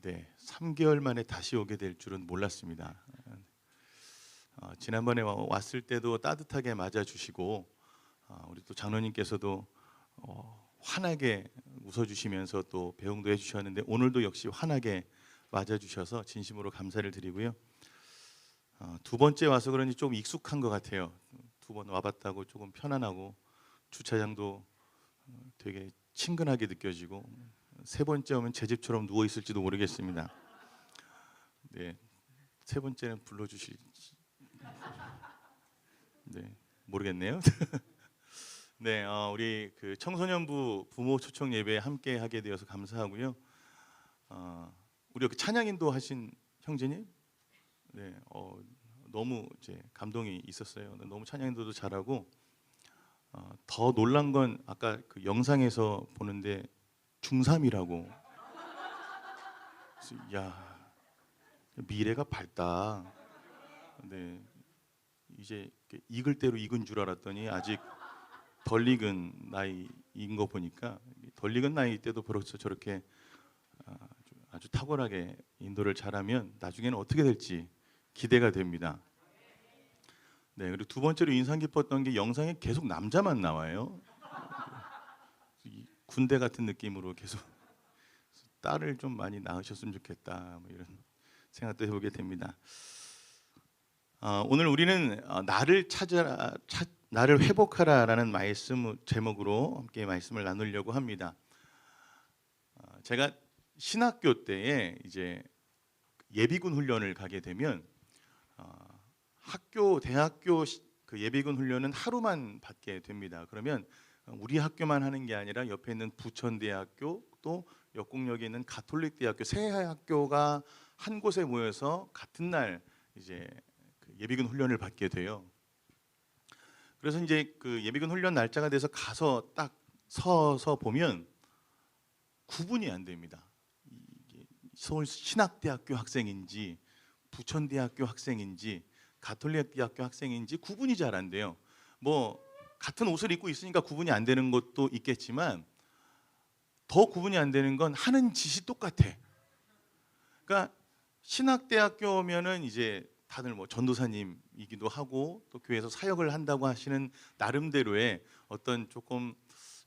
네, 3개월 만에 다시 오게 될 줄은 몰랐습니다. 지난번에 왔을 때도 따뜻하게 맞아주시고 우리 또 장로님께서도 환하게 웃어주시면서 또 배웅도 해주셨는데 오늘도 역시 환하게 맞아주셔서 진심으로 감사를 드리고요. 두 번째 와서 그런지 좀 익숙한 것 같아요. 두 번 와봤다고 조금 편안하고 주차장도 되게 친근하게 느껴지고 세 번째 오면 제 집처럼 누워 있을지도 모르겠습니다. 네, 세 번째는 불러주실지 네, 모르겠네요. 네, 우리 그 청소년부 부모 초청 예배에 함께 하게 되어서 감사하고요. 우리 그 찬양인도 하신 형제님, 네, 너무 이제 감동이 있었어요. 너무 찬양인도도 잘하고 더 놀란 건 아까 그 영상에서 보는데 중3이라고. 야, 미래가 밝다. 네, 이제 익을 대로 익은 줄 알았더니 아직 덜 익은 나이인 거 보니까 덜 익은 나이 때도 벌써 저렇게 아주 탁월하게 인도를 잘하면 나중에는 어떻게 될지 기대가 됩니다. 네, 그리고 두 번째로 인상 깊었던 게 영상에 계속 남자만 나와요. 군대 같은 느낌으로 계속 딸을 좀 많이 낳으셨으면 좋겠다 뭐 이런 생각도 해보게 됩니다. 오늘 우리는 나를 찾아라, 나를 회복하라라는 말씀 제목으로 함께 말씀을 나누려고 합니다. 제가 신학교 때에 이제 예비군 훈련을 가게 되면 대학교 그 예비군 훈련은 하루만 받게 됩니다. 그러면 우리 학교만 하는 게 아니라 옆에 있는 부천대학교 또 역곡역에 있는 가톨릭대학교 세 학교가 한 곳에 모여서 같은 날 이제 그 예비군 훈련을 받게 돼요. 그래서 이제 그 예비군 훈련 날짜가 돼서 가서 딱 서서 보면 구분이 안 됩니다. 이게 서울 신학대학교 학생인지 부천대학교 학생인지 가톨릭대학교 학생인지 구분이 잘 안 돼요. 뭐 같은 옷을 입고 있으니까 구분이 안 되는 것도 있겠지만 더 구분이 안 되는 건 하는 짓이 똑같아. 그러니까 신학대학교면은 이제 다들 뭐 전도사님이기도 하고 또 교회에서 사역을 한다고 하시는 나름대로의 어떤 조금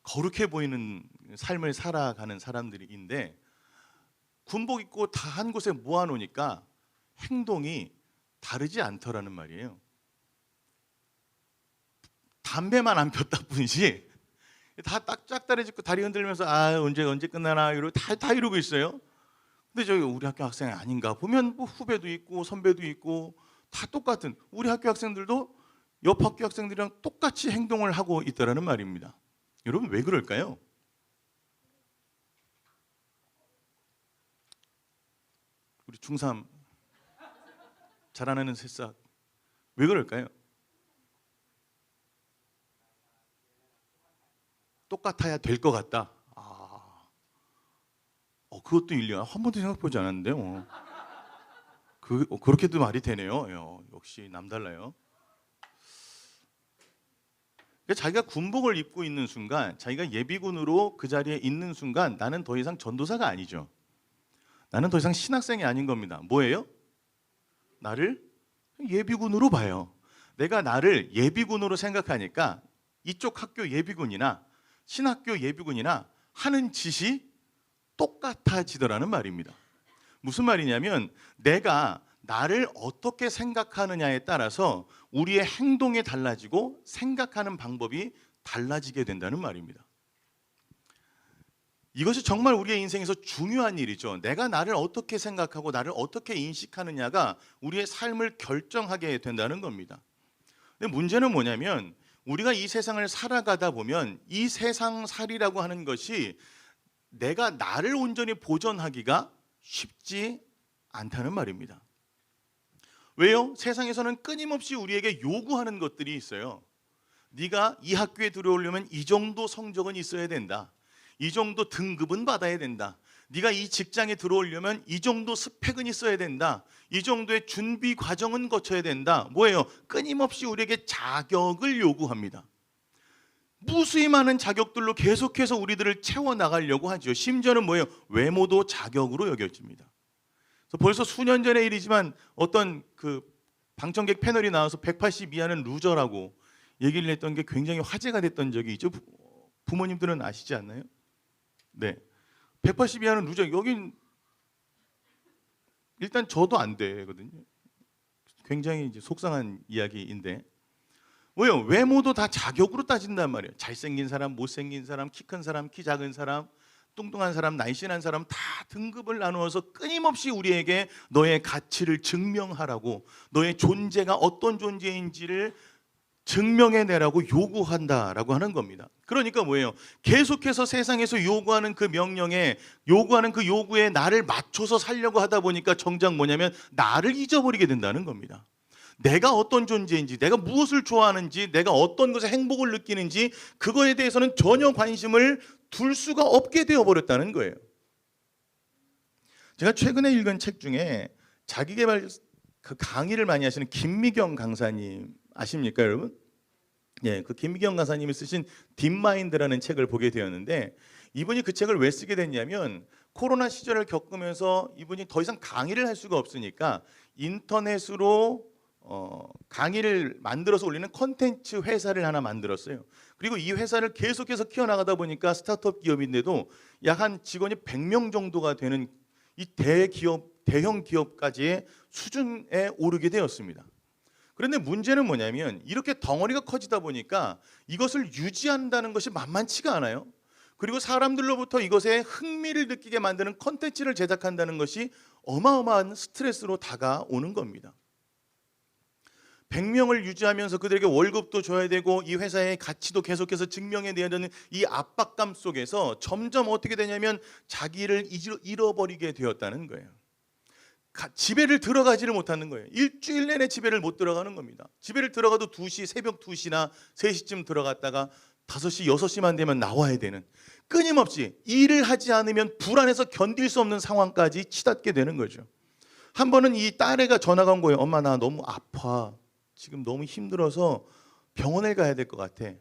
거룩해 보이는 삶을 살아가는 사람들인데 군복 입고 다 한 곳에 모아놓으니까 행동이 다르지 않더라는 말이에요. 담배만 안 폈다 뿐이지 다 딱 짝다리 짚고 다리 흔들면서 언제 끝나나 이러고 다 이러고 있어요. 근데 저기 우리 학교 학생이 아닌가 보면 뭐 후배도 있고 선배도 있고 다 똑같은 우리 학교 학생들도 옆 학교 학생들이랑 똑같이 행동을 하고 있다라는 말입니다. 여러분 왜 그럴까요? 우리 중3 자라나는 새싹 왜 그럴까요? 똑같아야 될 것 같다. 그것도 일리가 한 번도 생각해보지 않았는데요. 그렇게도 말이 되네요. 역시 남달라요. 자기가 군복을 입고 있는 순간, 자기가 예비군으로 그 자리에 있는 순간 나는 더 이상 전도사가 아니죠. 나는 더 이상 신학생이 아닌 겁니다. 뭐예요? 나를 예비군으로 봐요. 내가 나를 예비군으로 생각하니까 이쪽 학교 예비군이나 신학교 예비군이나 하는 짓이 똑같아지더라는 말입니다. 무슨 말이냐면 내가 나를 어떻게 생각하느냐에 따라서 우리의 행동이 달라지고 생각하는 방법이 달라지게 된다는 말입니다. 이것이 정말 우리의 인생에서 중요한 일이죠. 내가 나를 어떻게 생각하고 나를 어떻게 인식하느냐가 우리의 삶을 결정하게 된다는 겁니다. 근데 문제는 뭐냐면 우리가 이 세상을 살아가다 보면 이 세상살이라고 하는 것이 내가 나를 온전히 보존하기가 쉽지 않다는 말입니다. 왜요? 세상에서는 끊임없이 우리에게 요구하는 것들이 있어요. 네가 이 학교에 들어오려면 이 정도 성적은 있어야 된다. 이 정도 등급은 받아야 된다. 네가 이 직장에 들어오려면 이 정도 스펙은 있어야 된다. 이 정도의 준비 과정은 거쳐야 된다. 뭐예요? 끊임없이 우리에게 자격을 요구합니다. 무수히 많은 자격들로 계속해서 우리들을 채워나가려고 하죠. 심지어는 뭐예요? 외모도 자격으로 여겨집니다. 그래서 벌써 수년 전의 일이지만 어떤 그 방청객 패널이 나와서 180 이하는 루저라고 얘기를 했던 게 굉장히 화제가 됐던 적이 있죠. 부모님들은 아시지 않나요? 네, 180 이하는 루저. 여긴 일단 저도 안 되거든요. 굉장히 이제 속상한 이야기인데, 왜요? 외모도 다 자격으로 따진단 말이에요. 잘생긴 사람, 못생긴 사람, 키 큰 사람, 키 작은 사람, 뚱뚱한 사람, 날씬한 사람 다 등급을 나누어서 끊임없이 우리에게 너의 가치를 증명하라고, 너의 존재가 어떤 존재인지를 증명해내라고 요구한다라고 하는 겁니다. 그러니까 뭐예요? 계속해서 세상에서 요구하는 그 명령에, 요구하는 그 요구에 나를 맞춰서 살려고 하다 보니까 정작 뭐냐면 나를 잊어버리게 된다는 겁니다. 내가 어떤 존재인지, 내가 무엇을 좋아하는지, 내가 어떤 것에 행복을 느끼는지 그거에 대해서는 전혀 관심을 둘 수가 없게 되어버렸다는 거예요. 제가 최근에 읽은 책 중에 자기계발 그 강의를 많이 하시는 김미경 강사님 아십니까, 여러분? 예, 그 김미경 강사님이 쓰신 딥마인드라는 책을 보게 되었는데, 이분이 그 책을 왜 쓰게 됐냐면 코로나 시절을 겪으면서 이분이 더 이상 강의를 할 수가 없으니까 인터넷으로 강의를 만들어서 올리는 콘텐츠 회사를 하나 만들었어요. 그리고 이 회사를 계속해서 키워나가다 보니까 스타트업 기업인데도 약 한 직원이 100명 정도가 되는 이 대기업, 대형 기업까지의 수준에 오르게 되었습니다. 그런데 문제는 뭐냐면 이렇게 덩어리가 커지다 보니까 이것을 유지한다는 것이 만만치가 않아요. 그리고 사람들로부터 이것에 흥미를 느끼게 만드는 콘텐츠를 제작한다는 것이 어마어마한 스트레스로 다가오는 겁니다. 100명을 유지하면서 그들에게 월급도 줘야 되고 이 회사의 가치도 계속해서 증명해내야 되는 이 압박감 속에서 점점 어떻게 되냐면 자기를 잃어버리게 되었다는 거예요. 집에를 들어가지를 못하는 거예요. 일주일 내내 집에를 못 들어가는 겁니다. 집에를 들어가도 2시, 새벽 2시나 3시쯤 들어갔다가 5시, 6시만 되면 나와야 되는, 끊임없이 일을 하지 않으면 불안해서 견딜 수 없는 상황까지 치닫게 되는 거죠. 한 번은 이 딸애가 전화가 온 거예요. 엄마, 나 너무 아파. 지금 너무 힘들어서 병원에 가야 될 것 같아.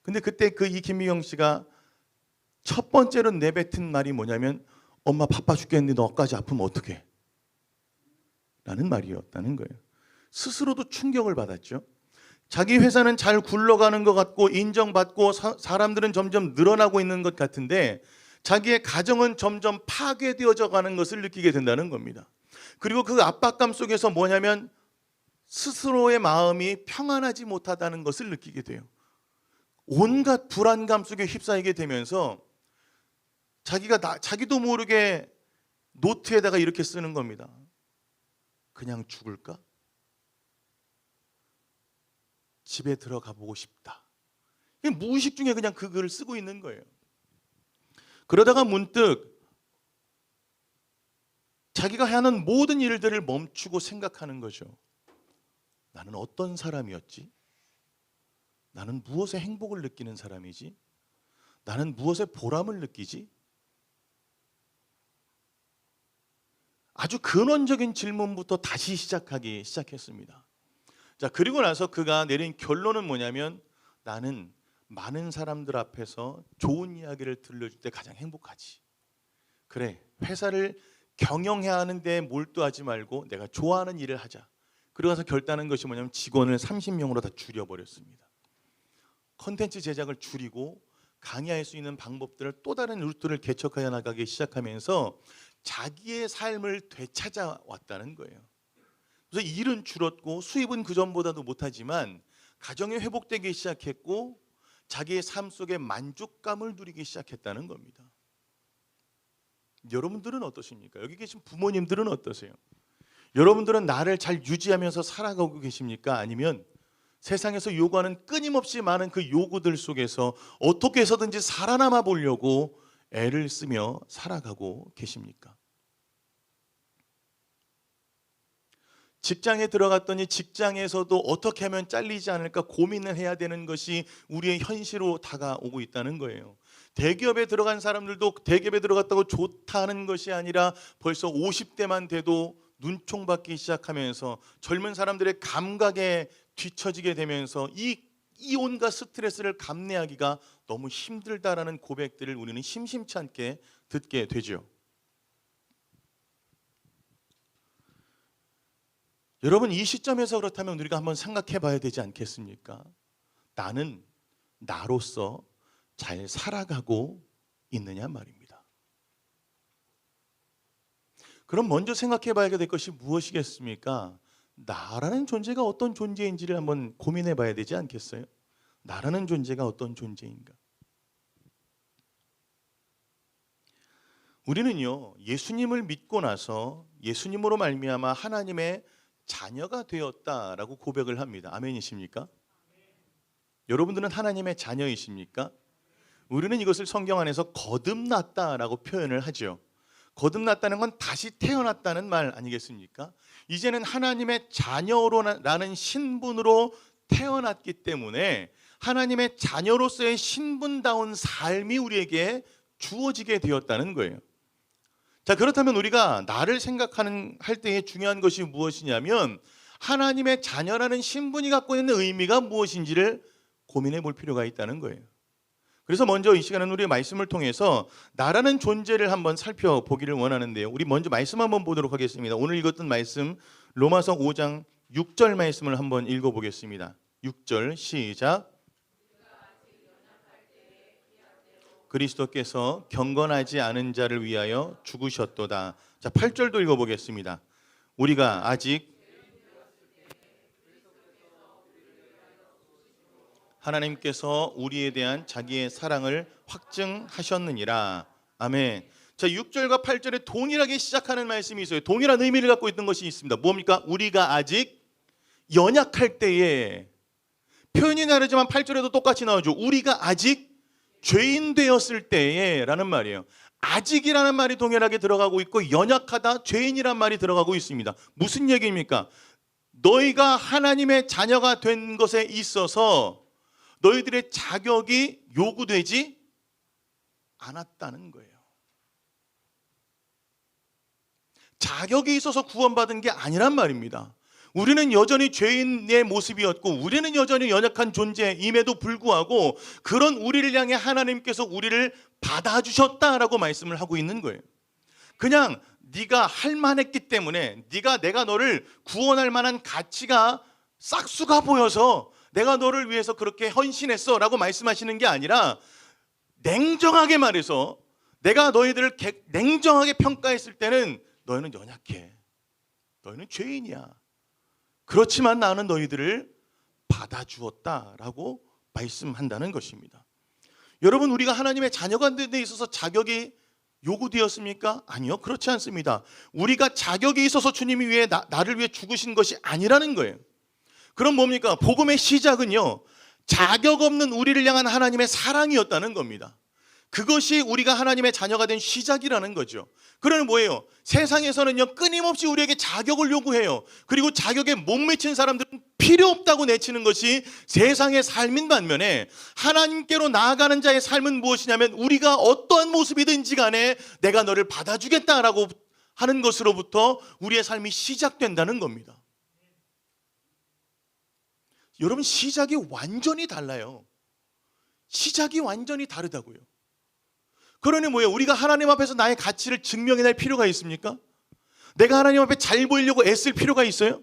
근데 그때 이 김미경 씨가 첫 번째로 내뱉은 말이 뭐냐면, 엄마 바빠 죽겠는데 너까지 아프면 어떡해? 라는 말이었다는 거예요. 스스로도 충격을 받았죠. 자기 회사는 잘 굴러가는 것 같고 인정받고 사람들은 점점 늘어나고 있는 것 같은데 자기의 가정은 점점 파괴되어져 가는 것을 느끼게 된다는 겁니다. 그리고 그 압박감 속에서 뭐냐면 스스로의 마음이 평안하지 못하다는 것을 느끼게 돼요. 온갖 불안감 속에 휩싸이게 되면서 자기도 모르게 노트에다가 이렇게 쓰는 겁니다. 그냥 죽을까? 집에 들어가 보고 싶다. 무의식 중에 그냥 그 글을 쓰고 있는 거예요. 그러다가 문득 자기가 하는 모든 일들을 멈추고 생각하는 거죠. 나는 어떤 사람이었지? 나는 무엇에 행복을 느끼는 사람이지? 나는 무엇에 보람을 느끼지? 아주 근원적인 질문부터 다시 시작하기 시작했습니다. 자, 그리고 나서 그가 내린 결론은 뭐냐면 나는 많은 사람들 앞에서 좋은 이야기를 들려줄 때 가장 행복하지. 그래, 회사를 경영해야 하는데 몰두하지 말고 내가 좋아하는 일을 하자. 그러고서 결단한 것이 뭐냐면 직원을 30명으로 다 줄여버렸습니다. 콘텐츠 제작을 줄이고 강의할 수 있는 방법들을 또 다른 루트를 개척하여 나가기 시작하면서 자기의 삶을 되찾아왔다는 거예요. 그래서 일은 줄었고 수입은 그전보다도 못하지만 가정이 회복되기 시작했고 자기의 삶 속에 만족감을 누리기 시작했다는 겁니다. 여러분들은 어떠십니까? 여기 계신 부모님들은 어떠세요? 여러분들은 나를 잘 유지하면서 살아가고 계십니까? 아니면 세상에서 요구하는 끊임없이 많은 그 요구들 속에서 어떻게 해서든지 살아남아 보려고 애를 쓰며 살아가고 계십니까? 직장에 들어갔더니 직장에서도 어떻게 하면 잘리지 않을까 고민을 해야 되는 것이 우리의 현실로 다가오고 있다는 거예요. 대기업에 들어간 사람들도 대기업에 들어갔다고 좋다는 것이 아니라 벌써 50대만 돼도 눈총받기 시작하면서 젊은 사람들의 감각에 뒤처지게 되면서 이 온갖 스트레스를 감내하기가 너무 힘들다라는 고백들을 우리는 심심치 않게 듣게 되죠. 여러분, 이 시점에서 그렇다면 우리가 한번 생각해 봐야 되지 않겠습니까? 나는 나로서 잘 살아가고 있느냐 말입니다. 그럼 먼저 생각해 봐야 될 것이 무엇이겠습니까? 나라는 존재가 어떤 존재인지를 한번 고민해 봐야 되지 않겠어요? 나라는 존재가 어떤 존재인가? 우리는요, 예수님을 믿고 나서 예수님으로 말미암아 하나님의 자녀가 되었다라고 고백을 합니다. 아멘이십니까? 여러분들은 하나님의 자녀이십니까? 우리는 이것을 성경 안에서 거듭났다라고 표현을 하죠. 거듭났다는 건 다시 태어났다는 말 아니겠습니까? 이제는 하나님의 자녀라는 신분으로 태어났기 때문에 하나님의 자녀로서의 신분다운 삶이 우리에게 주어지게 되었다는 거예요. 자, 그렇다면 우리가 나를 할 때에 중요한 것이 무엇이냐면 하나님의 자녀라는 신분이 갖고 있는 의미가 무엇인지를 고민해 볼 필요가 있다는 거예요. 그래서 먼저 이 시간은 우리의 말씀을 통해서 나라는 존재를 한번 살펴보기를 원하는데요. 우리 먼저 말씀 한번 보도록 하겠습니다. 오늘 읽었던 말씀 로마서 5장 6절 말씀을 한번 읽어보겠습니다. 6절 시작. 그리스도께서 경건하지 않은 자를 위하여 죽으셨도다. 자, 8절도 읽어보겠습니다. 우리가 아직 하나님께서 우리에 대한 자기의 사랑을 확증하셨느니라. 아멘. 자, 6절과 8절에 동일하게 시작하는 말씀이 있어요. 동일한 의미를 갖고 있는 것이 있습니다. 뭡니까? 우리가 아직 연약할 때에, 표현이 다르지만 8절에도 똑같이 나오죠. 우리가 아직 죄인 되었을 때에 라는 말이에요. 아직이라는 말이 동일하게 들어가고 있고 연약하다, 죄인이란 말이 들어가고 있습니다. 무슨 얘기입니까? 너희가 하나님의 자녀가 된 것에 있어서 너희들의 자격이 요구되지 않았다는 거예요. 자격이 있어서 구원받은 게 아니란 말입니다. 우리는 여전히 죄인의 모습이었고 우리는 여전히 연약한 존재임에도 불구하고 그런 우리를 향해 하나님께서 우리를 받아주셨다라고 말씀을 하고 있는 거예요. 그냥 네가 할 만했기 때문에, 내가 너를 구원할 만한 가치가 싹수가 보여서 내가 너를 위해서 그렇게 헌신했어 라고 말씀하시는 게 아니라, 냉정하게 말해서 내가 너희들을 냉정하게 평가했을 때는 너희는 연약해, 너희는 죄인이야. 그렇지만 나는 너희들을 받아주었다라고 말씀한다는 것입니다. 여러분, 우리가 하나님의 자녀가 된 데 있어서 자격이 요구되었습니까? 아니요, 그렇지 않습니다. 우리가 자격이 있어서 주님이 위해 나를 위해 죽으신 것이 아니라는 거예요. 그럼 뭡니까? 복음의 시작은요, 자격 없는 우리를 향한 하나님의 사랑이었다는 겁니다. 그것이 우리가 하나님의 자녀가 된 시작이라는 거죠. 그러면 뭐예요? 세상에서는요, 끊임없이 우리에게 자격을 요구해요. 그리고 자격에 못 미친 사람들은 필요 없다고 내치는 것이 세상의 삶인 반면에, 하나님께로 나아가는 자의 삶은 무엇이냐면 우리가 어떠한 모습이든지 간에 내가 너를 받아주겠다라고 하는 것으로부터 우리의 삶이 시작된다는 겁니다. 여러분, 시작이 완전히 달라요. 시작이 완전히 다르다고요. 그러니 뭐예요? 우리가 하나님 앞에서 나의 가치를 증명해낼 필요가 있습니까? 내가 하나님 앞에 잘 보이려고 애쓸 필요가 있어요?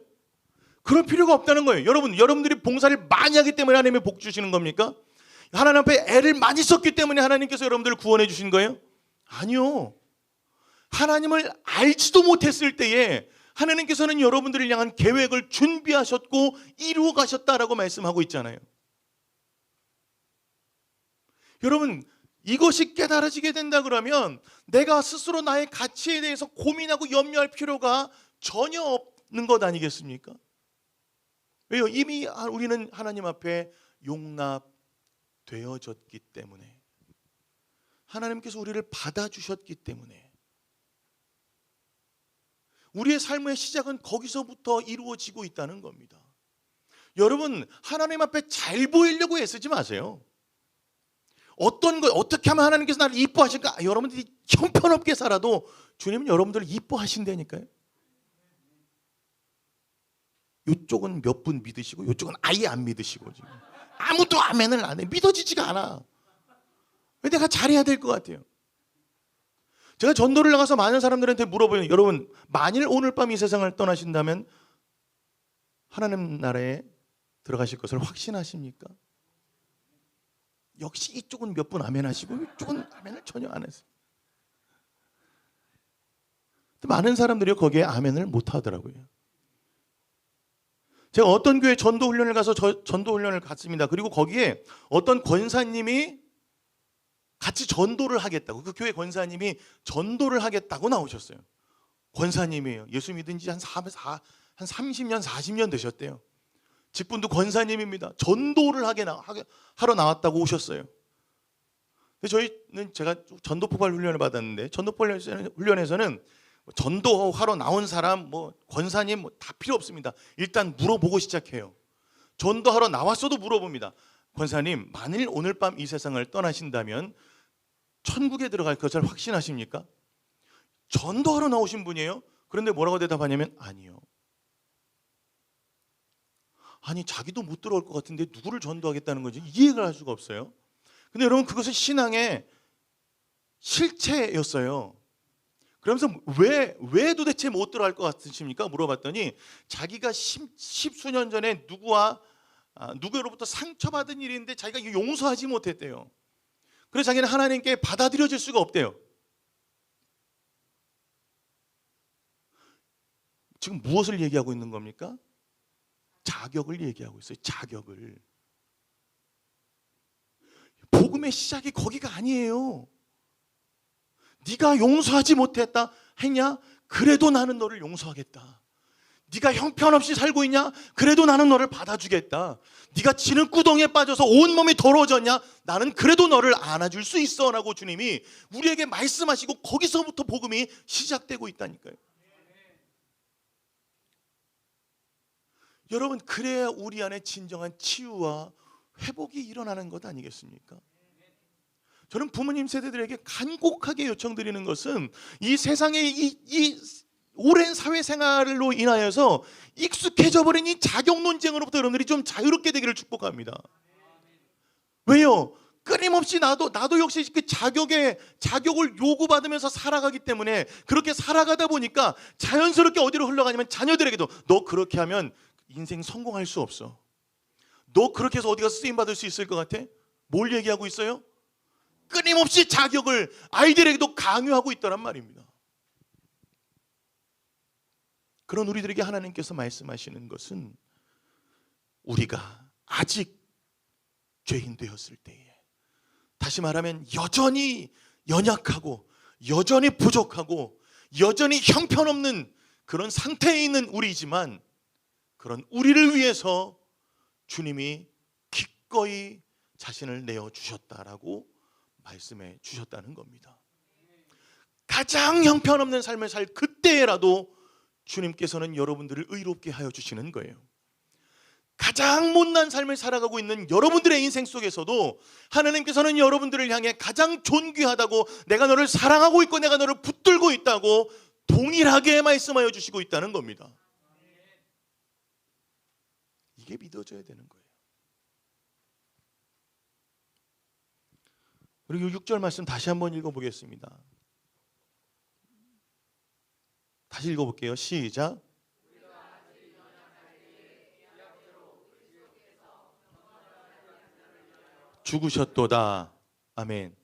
그럴 필요가 없다는 거예요. 여러분들이 봉사를 많이 하기 때문에 하나님이 복 주시는 겁니까? 하나님 앞에 애를 많이 썼기 때문에 하나님께서 여러분들을 구원해 주신 거예요? 아니요. 하나님을 알지도 못했을 때에 하나님께서는 여러분들을 향한 계획을 준비하셨고 이루어 가셨다라고 말씀하고 있잖아요. 여러분, 이것이 깨달아지게 된다 그러면 내가 스스로 나의 가치에 대해서 고민하고 염려할 필요가 전혀 없는 것 아니겠습니까? 왜요? 이미 우리는 하나님 앞에 용납되어졌기 때문에, 하나님께서 우리를 받아주셨기 때문에 우리의 삶의 시작은 거기서부터 이루어지고 있다는 겁니다. 여러분, 하나님 앞에 잘 보이려고 애쓰지 마세요. 어떻게 하면 하나님께서 나를 이뻐하실까? 여러분들이 형편없게 살아도 주님은 여러분들을 이뻐하신다니까요. 이쪽은 몇 분 믿으시고 이쪽은 아예 안 믿으시고, 지금 아무도 아멘을 안 해. 믿어지지가 않아. 왜? 내가 잘해야 될 것 같아요. 제가 전도를 나가서 많은 사람들한테 물어보요. 여러분, 만일 오늘 밤 이 세상을 떠나신다면 하나님 나라에 들어가실 것을 확신하십니까? 역시 이쪽은 몇 분 아멘 하시고 이쪽은 아멘을 전혀 안 했어요. 많은 사람들이 거기에 아멘을 못 하더라고요. 제가 어떤 교회 전도 훈련을 가서 전도 훈련을 갔습니다. 그리고 거기에 어떤 권사님이 같이 전도를 하겠다고, 그 교회 권사님이 전도를 하겠다고 나오셨어요. 권사님이에요. 예수 믿은 지 한 30년, 40년 되셨대요. 직분도 권사님입니다. 전도를 하러 나왔다고 오셨어요. 제가 전도 포괄 훈련을 받았는데, 전도 포괄 훈련에서는 전도하러 나온 사람, 권사님 다 필요 없습니다. 일단 물어보고 시작해요. 전도하러 나왔어도 물어봅니다. 권사님, 만일 오늘 밤 이 세상을 떠나신다면 천국에 들어갈 것을 확신하십니까? 전도하러 나오신 분이에요. 그런데 뭐라고 대답하냐면 아니요. 아니, 자기도 못 들어올 것 같은데 누구를 전도하겠다는 건지 이해가 할 수가 없어요. 근데 여러분, 그것은 신앙의 실체였어요. 그러면서 왜 도대체 못 들어갈 것 같으십니까? 물어봤더니 자기가 십수년 전에 누구로부터 상처받은 일인데 자기가 용서하지 못했대요. 그래서 자기는 하나님께 받아들여질 수가 없대요. 지금 무엇을 얘기하고 있는 겁니까? 자격을 얘기하고 있어요. 자격을. 복음의 시작이 거기가 아니에요. 네가 용서하지 못했다 했냐? 그래도 나는 너를 용서하겠다. 네가 형편없이 살고 있냐? 그래도 나는 너를 받아주겠다. 네가 지는 구덩이에 빠져서 온몸이 더러워졌냐? 나는 그래도 너를 안아줄 수 있어 라고 주님이 우리에게 말씀하시고, 거기서부터 복음이 시작되고 있다니까요. 여러분, 그래야 우리 안에 진정한 치유와 회복이 일어나는 것 아니겠습니까? 저는 부모님 세대들에게 간곡하게 요청드리는 것은, 이 세상의 이 오랜 사회생활로 인하여서 익숙해져 버린 이 자격 논쟁으로부터 여러분들이 좀 자유롭게 되기를 축복합니다. 왜요? 끊임없이 나도 역시 그 자격을 요구받으면서 살아가기 때문에, 그렇게 살아가다 보니까 자연스럽게 어디로 흘러가냐면 자녀들에게도 너 그렇게 하면 인생 성공할 수 없어. 너 그렇게 해서 어디 가서 쓰임받을 수 있을 것 같아? 뭘 얘기하고 있어요? 끊임없이 자격을 아이들에게도 강요하고 있다란 말입니다. 그런 우리들에게 하나님께서 말씀하시는 것은, 우리가 아직 죄인 되었을 때에, 다시 말하면 여전히 연약하고 여전히 부족하고 여전히 형편없는 그런 상태에 있는 우리지만, 그런 우리를 위해서 주님이 기꺼이 자신을 내어주셨다라고 말씀해 주셨다는 겁니다. 가장 형편없는 삶을 살 그때라도 주님께서는 여러분들을 의롭게 하여 주시는 거예요. 가장 못난 삶을 살아가고 있는 여러분들의 인생 속에서도 하나님께서는 여러분들을 향해 가장 존귀하다고, 내가 너를 사랑하고 있고 내가 너를 붙들고 있다고 동일하게 말씀하여 주시고 있다는 겁니다. 이게 믿어져야 되는 거예요. 그리고 6절 말씀 다시 한번 읽어보겠습니다. 다시 읽어볼게요. 시작. 죽으셨도다. 아멘.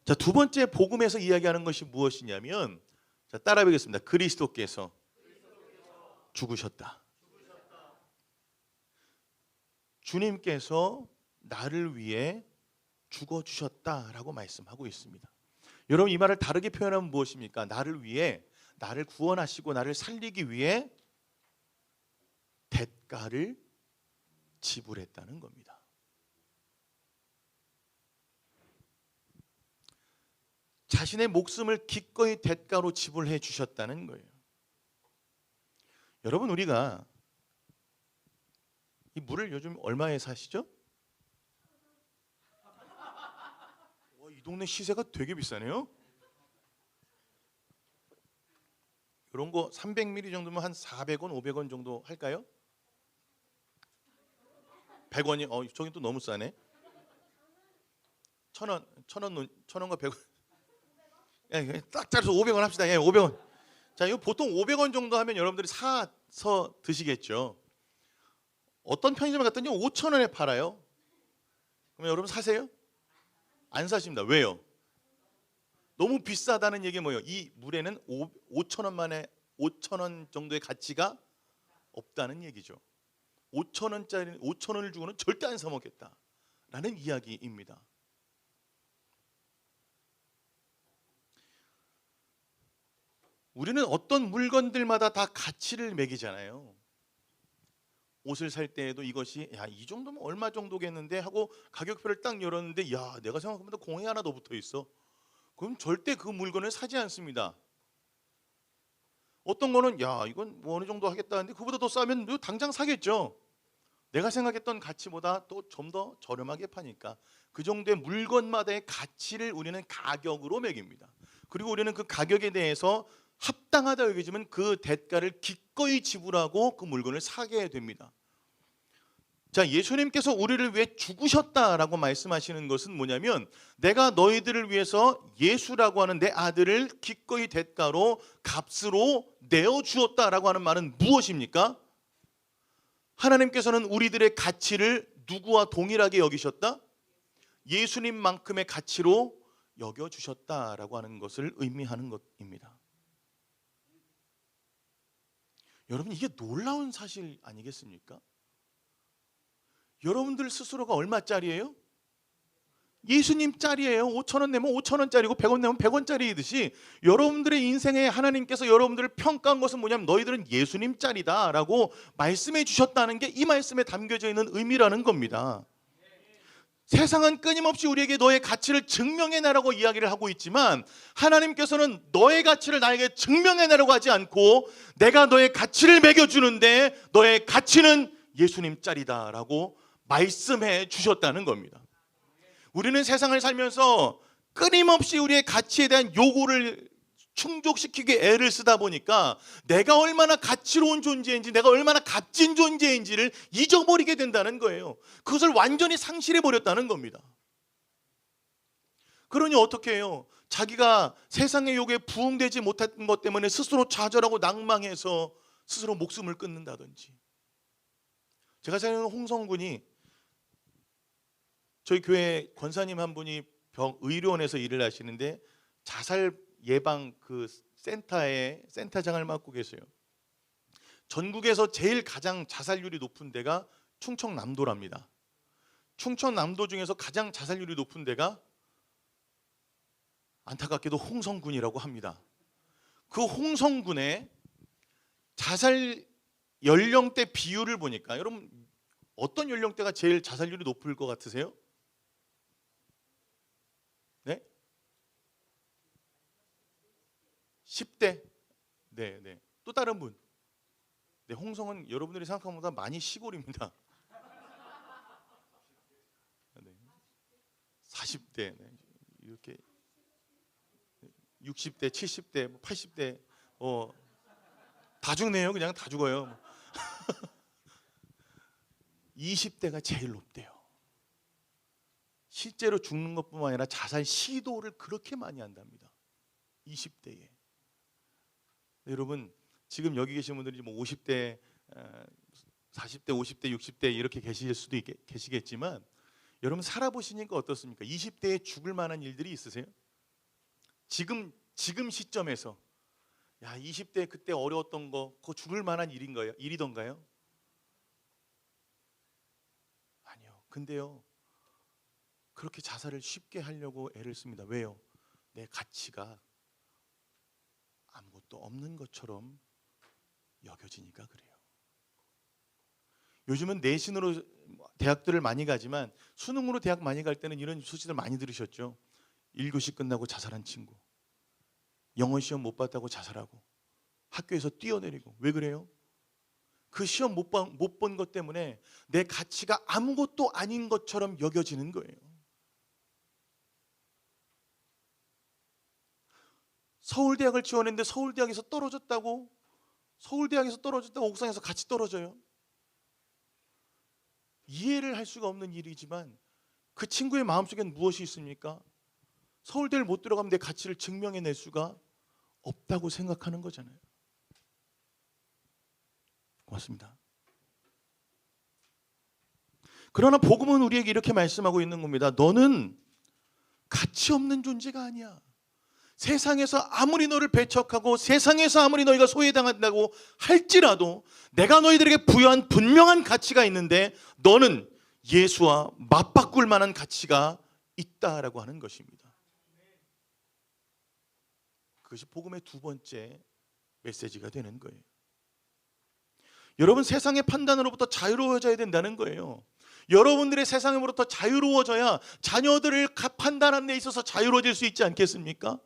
자, 두 번째 복음에서 이야기하는 것이 무엇이냐면, 자, 따라해보겠습니다. 그리스도께서 죽으셨다. 주님께서 나를 위해 죽어주셨다라고 말씀하고 있습니다. 여러분, 이 말을 다르게 표현하면 무엇입니까? 나를 위해, 나를 구원하시고 나를 살리기 위해 대가를 지불했다는 겁니다. 자신의 목숨을 기꺼이 대가로 지불해 주셨다는 거예요. 여러분, 우리가 이 물을 요즘 얼마에 사시죠? 이 동네 시세가 되게 비싸네요. 이런 거 300ml 정도면 한 400원, 500원 정도 할까요? 100원이? 저긴 또 너무 싸네. 1,000원, 1,000원과 100원. 예, 딱 잘라서 500원 합시다. 예, 500원. 자, 이거 보통 500원 정도 하면 여러분들이 사서 드시겠죠. 어떤 편의점에 갔더니 5천 원에 팔아요. 그러면 여러분 사세요? 안 사십니다. 왜요? 너무 비싸다는 얘기 뭐예요? 이 물에는 5천 원만에 5천 원 정도의 가치가 없다는 얘기죠. 5천 원을 주고는 절대 안 사 먹겠다라는 이야기입니다. 우리는 어떤 물건들마다 다 가치를 매기잖아요. 옷을 살 때에도 이것이 이 정도면 얼마 정도겠는데 하고 가격표를 딱 열었는데 내가 생각보다 공이 하나 더 붙어 있어. 그럼 절대 그 물건을 사지 않습니다. 어떤 거는 이건 뭐 어느 정도 하겠다는데 그보다 더 싸면 당장 사겠죠. 내가 생각했던 가치보다 또 좀 더 저렴하게 파니까 그 정도의 물건마다의 가치를 우리는 가격으로 매깁니다. 그리고 우리는 그 가격에 대해서 합당하다 여겨지면 그 대가를 기꺼이 지불하고 그 물건을 사게 됩니다. 자, 예수님께서 우리를 위해 죽으셨다라고 말씀하시는 것은 뭐냐면 내가 너희들을 위해서 예수라고 하는 내 아들을 기꺼이 대가로 값으로 내어주었다라고 하는 말은 무엇입니까? 하나님께서는 우리들의 가치를 누구와 동일하게 여기셨다? 예수님만큼의 가치로 여겨주셨다라고 하는 것을 의미하는 것입니다. 여러분, 이게 놀라운 사실 아니겠습니까? 여러분들 스스로가 얼마짜리예요? 예수님짜리예요. 5천 원 내면 5천 원짜리고 100원 내면 100원짜리이듯이 여러분들의 인생에 하나님께서 여러분들을 평가한 것은 뭐냐면 너희들은 예수님짜리다라고 말씀해 주셨다는 게 이 말씀에 담겨져 있는 의미라는 겁니다. 세상은 끊임없이 우리에게 너의 가치를 증명해내라고 이야기를 하고 있지만 하나님께서는 너의 가치를 나에게 증명해내라고 하지 않고 내가 너의 가치를 매겨주는데 너의 가치는 예수님짜리다라고 말씀해 주셨다는 겁니다. 우리는 세상을 살면서 끊임없이 우리의 가치에 대한 요구를 충족시키기 애를 쓰다 보니까 내가 얼마나 가치로운 존재인지 내가 얼마나 값진 존재인지를 잊어버리게 된다는 거예요. 그것을 완전히 상실해 버렸다는 겁니다. 그러니 어떻게 해요? 자기가 세상의 욕에 부응되지 못했던 것 때문에 스스로 좌절하고 낭망해서 스스로 목숨을 끊는다든지. 제가 생각하는 홍성군이 저희 교회 권사님 한 분이 의료원에서 일을 하시는데 자살 예방 그 센터장을 맡고 계세요. 전국에서 제일 가장 자살률이 높은 데가 충청남도랍니다. 충청남도 중에서 가장 자살률이 높은 데가 안타깝게도 홍성군이라고 합니다. 그 홍성군의 자살 연령대 비율을 보니까 여러분 어떤 연령대가 제일 자살률이 높을 것 같으세요? 네? 10대. 네. 또 다른 분. 네, 홍성은 여러분들이 생각하는 것보다 많이 시골입니다. 네. 40대. 네. 이렇게 60대, 70대, 80대 다 죽네요. 그냥 다 죽어요. 20대가 제일 높대요. 실제로 죽는 것뿐만 아니라 자살 시도를 그렇게 많이 한답니다. 20대에. 여러분 지금 여기 계신 분들이 뭐 50대, 40대, 50대, 60대 이렇게 계실 수도 계시겠지만 여러분 살아보시니까 어떻습니까? 20대에 죽을 만한 일들이 있으세요? 지금 시점에서 20대 그때 어려웠던 거 그거 죽을 만한 일이던가요? 아니요. 근데요 그렇게 자살을 쉽게 하려고 애를 씁니다. 왜요? 내 가치가 아무것도 없는 것처럼 여겨지니까 그래요. 요즘은 내신으로 대학들을 많이 가지만 수능으로 대학 많이 갈 때는 이런 소식들 많이 들으셨죠? 1교시 끝나고 자살한 친구, 영어 시험 못 봤다고 자살하고 학교에서 뛰어내리고. 왜 그래요? 그 시험 못 본 것 때문에 내 가치가 아무것도 아닌 것처럼 여겨지는 거예요. 서울대학을 지원했는데 서울대학에서 떨어졌다고 옥상에서 같이 떨어져요. 이해를 할 수가 없는 일이지만 그 친구의 마음속엔 무엇이 있습니까? 서울대를 못 들어가면 내 가치를 증명해낼 수가 없다고 생각하는 거잖아요. 고맙습니다. 그러나 복음은 우리에게 이렇게 말씀하고 있는 겁니다. 너는 가치 없는 존재가 아니야. 세상에서 아무리 너를 배척하고 세상에서 아무리 너희가 소외당한다고 할지라도 내가 너희들에게 부여한 분명한 가치가 있는데 너는 예수와 맞바꿀 만한 가치가 있다라고 하는 것입니다. 그것이 복음의 두 번째 메시지가 되는 거예요. 여러분, 세상의 판단으로부터 자유로워져야 된다는 거예요. 여러분들의 세상으로부터 자유로워져야 자녀들을 판단하는 데 있어서 자유로워질 수 있지 않겠습니까?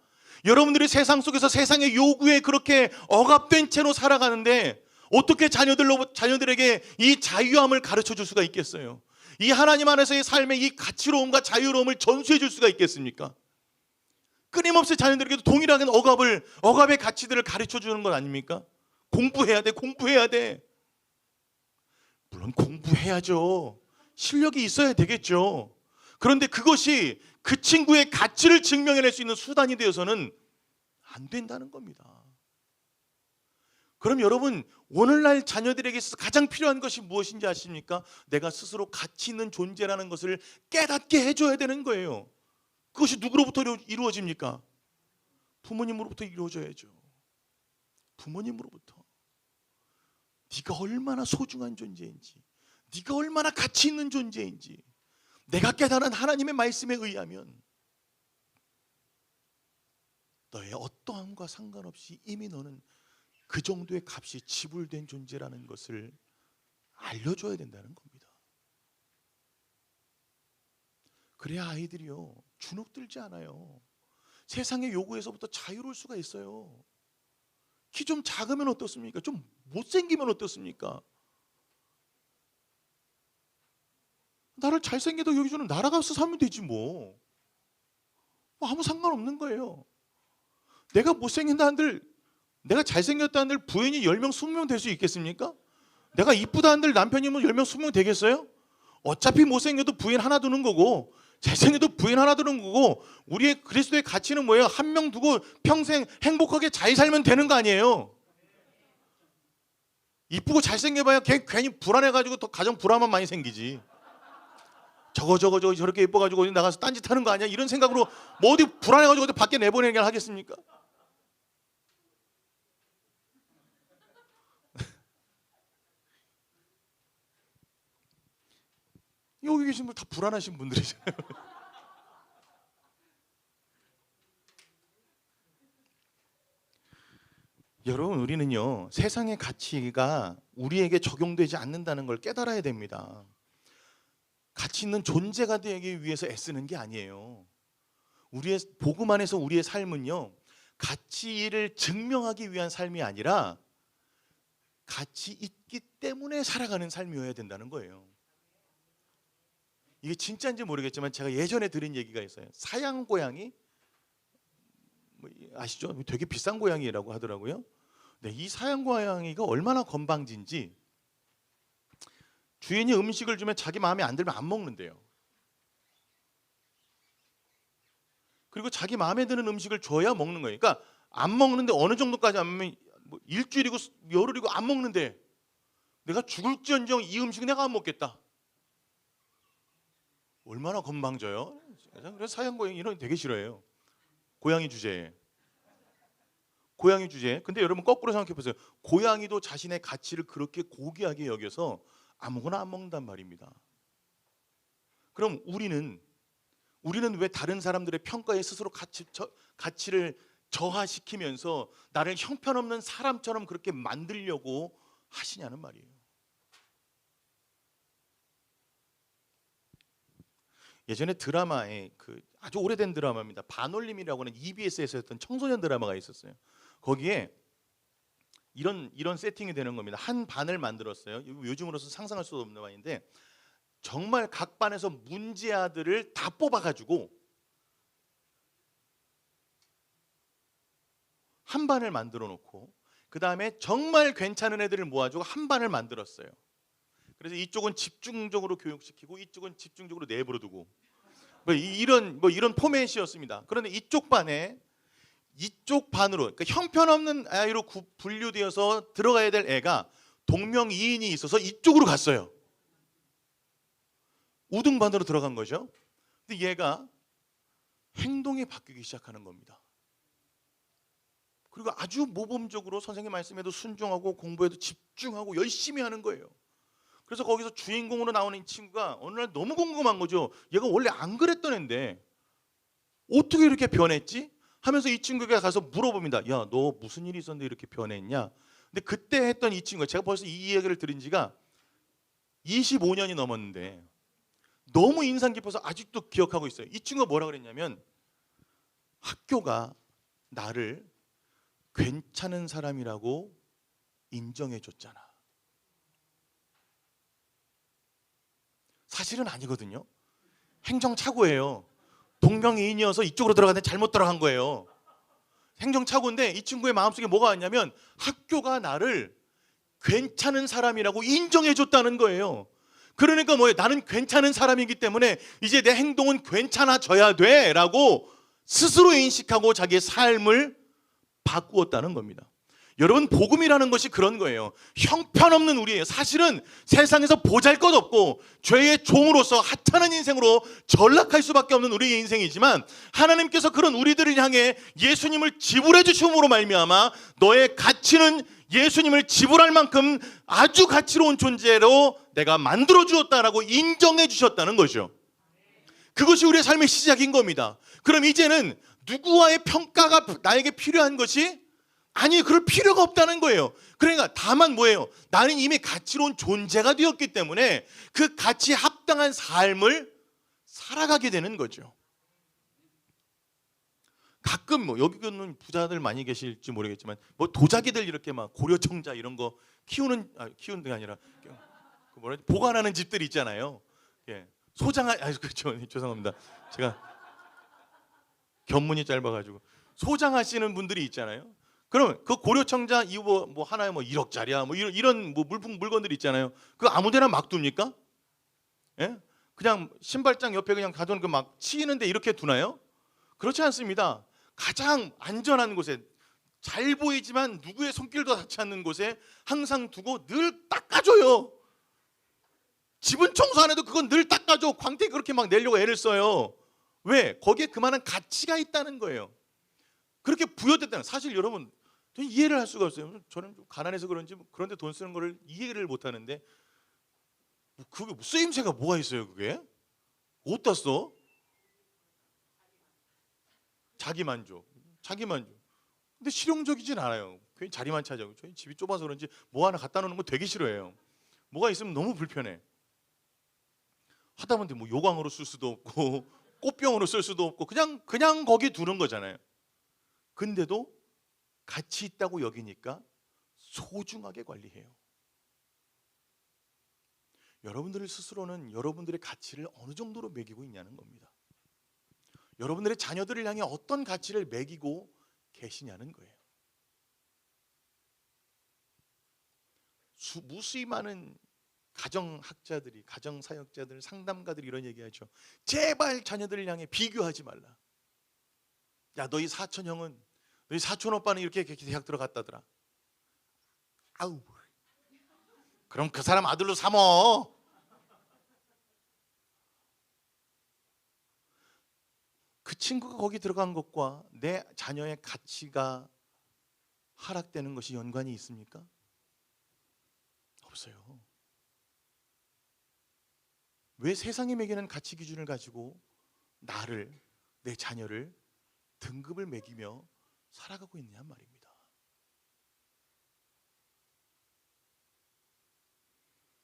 여러분들이 세상 속에서 세상의 요구에 그렇게 억압된 채로 살아가는데 어떻게 자녀들에게 이 자유함을 가르쳐 줄 수가 있겠어요? 이 하나님 안에서의 삶의 이 가치로움과 자유로움을 전수해 줄 수가 있겠습니까? 끊임없이 자녀들에게도 동일하게 억압의 가치들을 가르쳐 주는 것 아닙니까? 공부해야 돼. 물론 공부해야죠. 실력이 있어야 되겠죠. 그런데 그것이 그 친구의 가치를 증명해낼 수 있는 수단이 되어서는 안 된다는 겁니다. 그럼 여러분, 오늘날 자녀들에게 있어서 가장 필요한 것이 무엇인지 아십니까? 내가 스스로 가치 있는 존재라는 것을 깨닫게 해줘야 되는 거예요. 그것이 누구로부터 이루어집니까? 부모님으로부터 이루어져야죠. 부모님으로부터. 네가 얼마나 소중한 존재인지, 네가 얼마나 가치 있는 존재인지 내가 깨달은 하나님의 말씀에 의하면 너의 어떠함과 상관없이 이미 너는 그 정도의 값이 지불된 존재라는 것을 알려줘야 된다는 겁니다. 그래야 아이들이요, 주눅들지 않아요. 세상의 요구에서부터 자유로울 수가 있어요. 키 좀 작으면 어떻습니까? 좀 못생기면 어떻습니까? 나를 잘생겨도 여기 좀 날아가서 살면 되지 뭐. 아무 상관없는 거예요. 내가 못생긴다는들, 내가 잘생겼다는들 부인이 10명, 20명 될 수 있겠습니까? 내가 이쁘다는들 남편이면 10명, 20명 되겠어요? 어차피 못생겨도 부인 하나 두는 거고 잘생겨도 부인 하나 두는 거고, 우리의 그리스도의 가치는 뭐예요? 한 명 두고 평생 행복하게 잘 살면 되는 거 아니에요? 이쁘고 잘생겨봐야 괜히 불안해가지고 더 가정 불안만 많이 생기지. 저거 저렇게 예뻐가지고 어디 나가서 딴짓 하는 거 아니야? 이런 생각으로 뭐 어디 불안해가지고 어디 밖에 내보내는 게 하겠습니까? 여기 계신 분 다 불안하신 분들이잖아요. 여러분, 우리는요, 세상의 가치가 우리에게 적용되지 않는다는 걸 깨달아야 됩니다. 가치 있는 존재가 되기 위해서 애쓰는 게 아니에요. 우리의 복음 안에서 우리의 삶은요, 가치를 증명하기 위한 삶이 아니라 가치 있기 때문에 살아가는 삶이어야 된다는 거예요. 이게 진짜인지 모르겠지만 제가 예전에 들은 얘기가 있어요. 사양 고양이, 아시죠? 되게 비싼 고양이라고 하더라고요. 네, 이 사양 고양이가 얼마나 건방진지 주인이 음식을 주면 자기 마음에 안 들면 안 먹는데요. 그리고 자기 마음에 드는 음식을 줘야 먹는 거예요. 그러니까 안 먹는데 어느 정도까지 안 먹으면 일주일이고 열흘이고 안 먹는데 내가 죽을지언정 이 음식 내가 안 먹겠다. 얼마나 건방져요. 그래서 사양 고양이 이런 거 되게 싫어해요. 고양이 주제에. 근데 여러분 거꾸로 생각해 보세요. 고양이도 자신의 가치를 그렇게 고귀하게 여겨서 아무거나 안 먹는단 말입니다. 그럼 우리는 왜 다른 사람들의 평가에 스스로 가치를 저하시키면서 나를 형편없는 사람처럼 그렇게 만들려고 하시냐는 말이에요. 예전에 드라마에 아주 오래된 드라마입니다. 반올림이라고 하는 EBS에서 했던 청소년 드라마가 있었어요. 거기에 이런 세팅이 되는 겁니다. 한 반을 만들었어요. 요즘으로서 상상할 수 없는 반인데 정말 각 반에서 문제아들을 다 뽑아가지고 한 반을 만들어 놓고 그 다음에 정말 괜찮은 애들을 모아주고 한 반을 만들었어요. 그래서 이쪽은 집중적으로 교육시키고 이쪽은 집중적으로 내버려 두고 이런 포맷이었습니다. 그런데 이쪽 반으로 그러니까 형편없는 아이로 분류되어서 들어가야 될 애가 동명이인이 있어서 이쪽으로 갔어요. 우등반으로 들어간 거죠. 근데 얘가 행동이 바뀌기 시작하는 겁니다. 그리고 아주 모범적으로 선생님 말씀에도 순종하고 공부에도 집중하고 열심히 하는 거예요. 그래서 거기서 주인공으로 나오는 이 친구가 어느 날 너무 궁금한 거죠. 얘가 원래 안 그랬던 애인데 어떻게 이렇게 변했지? 하면서 이 친구가 가서 물어봅니다. 야, 너 무슨 일이 있었는데 이렇게 변했냐? 근데 그때 했던 이 친구가, 제가 벌써 이 이야기를 들은 지가 25년이 넘었는데 너무 인상 깊어서 아직도 기억하고 있어요. 이 친구가 뭐라 그랬냐면, 학교가 나를 괜찮은 사람이라고 인정해 줬잖아. 사실은 아니거든요. 행정착오예요. 동명이인이어서 이쪽으로 들어갔는데 잘못 들어간 거예요. 행정착오인데 이 친구의 마음속에 뭐가 왔냐면, 학교가 나를 괜찮은 사람이라고 인정해 줬다는 거예요. 그러니까 뭐예요? 나는 괜찮은 사람이기 때문에 이제 내 행동은 괜찮아져야 돼 라고 스스로 인식하고 자기의 삶을 바꾸었다는 겁니다. 여러분, 복음이라는 것이 그런 거예요. 형편없는 우리예요. 사실은 세상에서 보잘것없고 죄의 종으로서 하찮은 인생으로 전락할 수밖에 없는 우리의 인생이지만, 하나님께서 그런 우리들을 향해 예수님을 지불해 주심으로 말미암아 너의 가치는 예수님을 지불할 만큼 아주 가치로운 존재로 내가 만들어 주었다라고 인정해 주셨다는 거죠. 그것이 우리의 삶의 시작인 겁니다. 그럼 이제는 누구와의 평가가 나에게 필요한 것이 아니, 그럴 필요가 없다는 거예요. 그러니까 다만 뭐예요? 나는 이미 가치로운 존재가 되었기 때문에 그 가치에 합당한 삶을 살아가게 되는 거죠. 가끔 뭐 여기는 부자들 많이 계실지 모르겠지만 뭐 도자기들 이렇게 막 고려청자 이런 거 키우는 게 아니라 그 뭐라 보관하는 집들 있잖아요. 예. 그렇죠. 죄송합니다. 제가 견문이 짧아가지고 소장하시는 분들이 있잖아요. 그러면 그 고려청자 이거 뭐 하나에 뭐 1억짜리야 뭐 이런 뭐 물건들 있잖아요. 그 아무데나 막 둡니까? 예? 그냥 신발장 옆에 그냥 가둬놓고 막 치이는데 이렇게 두나요? 그렇지 않습니다. 가장 안전한 곳에, 잘 보이지만 누구의 손길도 닿지 않는 곳에 항상 두고 늘 닦아줘요. 집은 청소 안 해도 그건 늘 닦아줘. 광택 그렇게 막 내려고 애를 써요. 왜? 거기에 그만한 가치가 있다는 거예요. 그렇게 부여됐다는, 사실 여러분 이해를 할 수가 없어요. 저는 좀 가난해서 그런지 그런데 돈 쓰는 거를 이해를 못 하는데, 그게 쓰임새가 뭐가 있어요? 그게 어디다 써? 자기 만족. 근데 실용적이진 않아요. 괜히 자리만 차지하고. 저희 집이 좁아서 그런지 뭐 하나 갖다 놓는 거 되게 싫어해요. 뭐가 있으면 너무 불편해. 하다못해 뭐 요강으로 쓸 수도 없고 꽃병으로 쓸 수도 없고 그냥 거기 두는 거잖아요. 근데도 가치 있다고 여기니까 소중하게 관리해요. 여러분들 스스로는 여러분들의 가치를 어느 정도로 매기고 있냐는 겁니다. 여러분들의 자녀들을 향해 어떤 가치를 매기고 계시냐는 거예요. 무수히 많은 가정학자들이, 가정사역자들, 상담가들이 이런 얘기하죠. 제발 자녀들을 향해 비교하지 말라. 야, 너희 사촌 형은, 너희 사촌 오빠는 이렇게 대학 들어갔다더라. 아우, 그럼 그 사람 아들로 삼어. 그 친구가 거기 들어간 것과 내 자녀의 가치가 하락되는 것이 연관이 있습니까? 없어요. 왜 세상이 매기는 가치 기준을 가지고 나를, 내 자녀를 등급을 매기며 살아가고 있느냐 말입니다.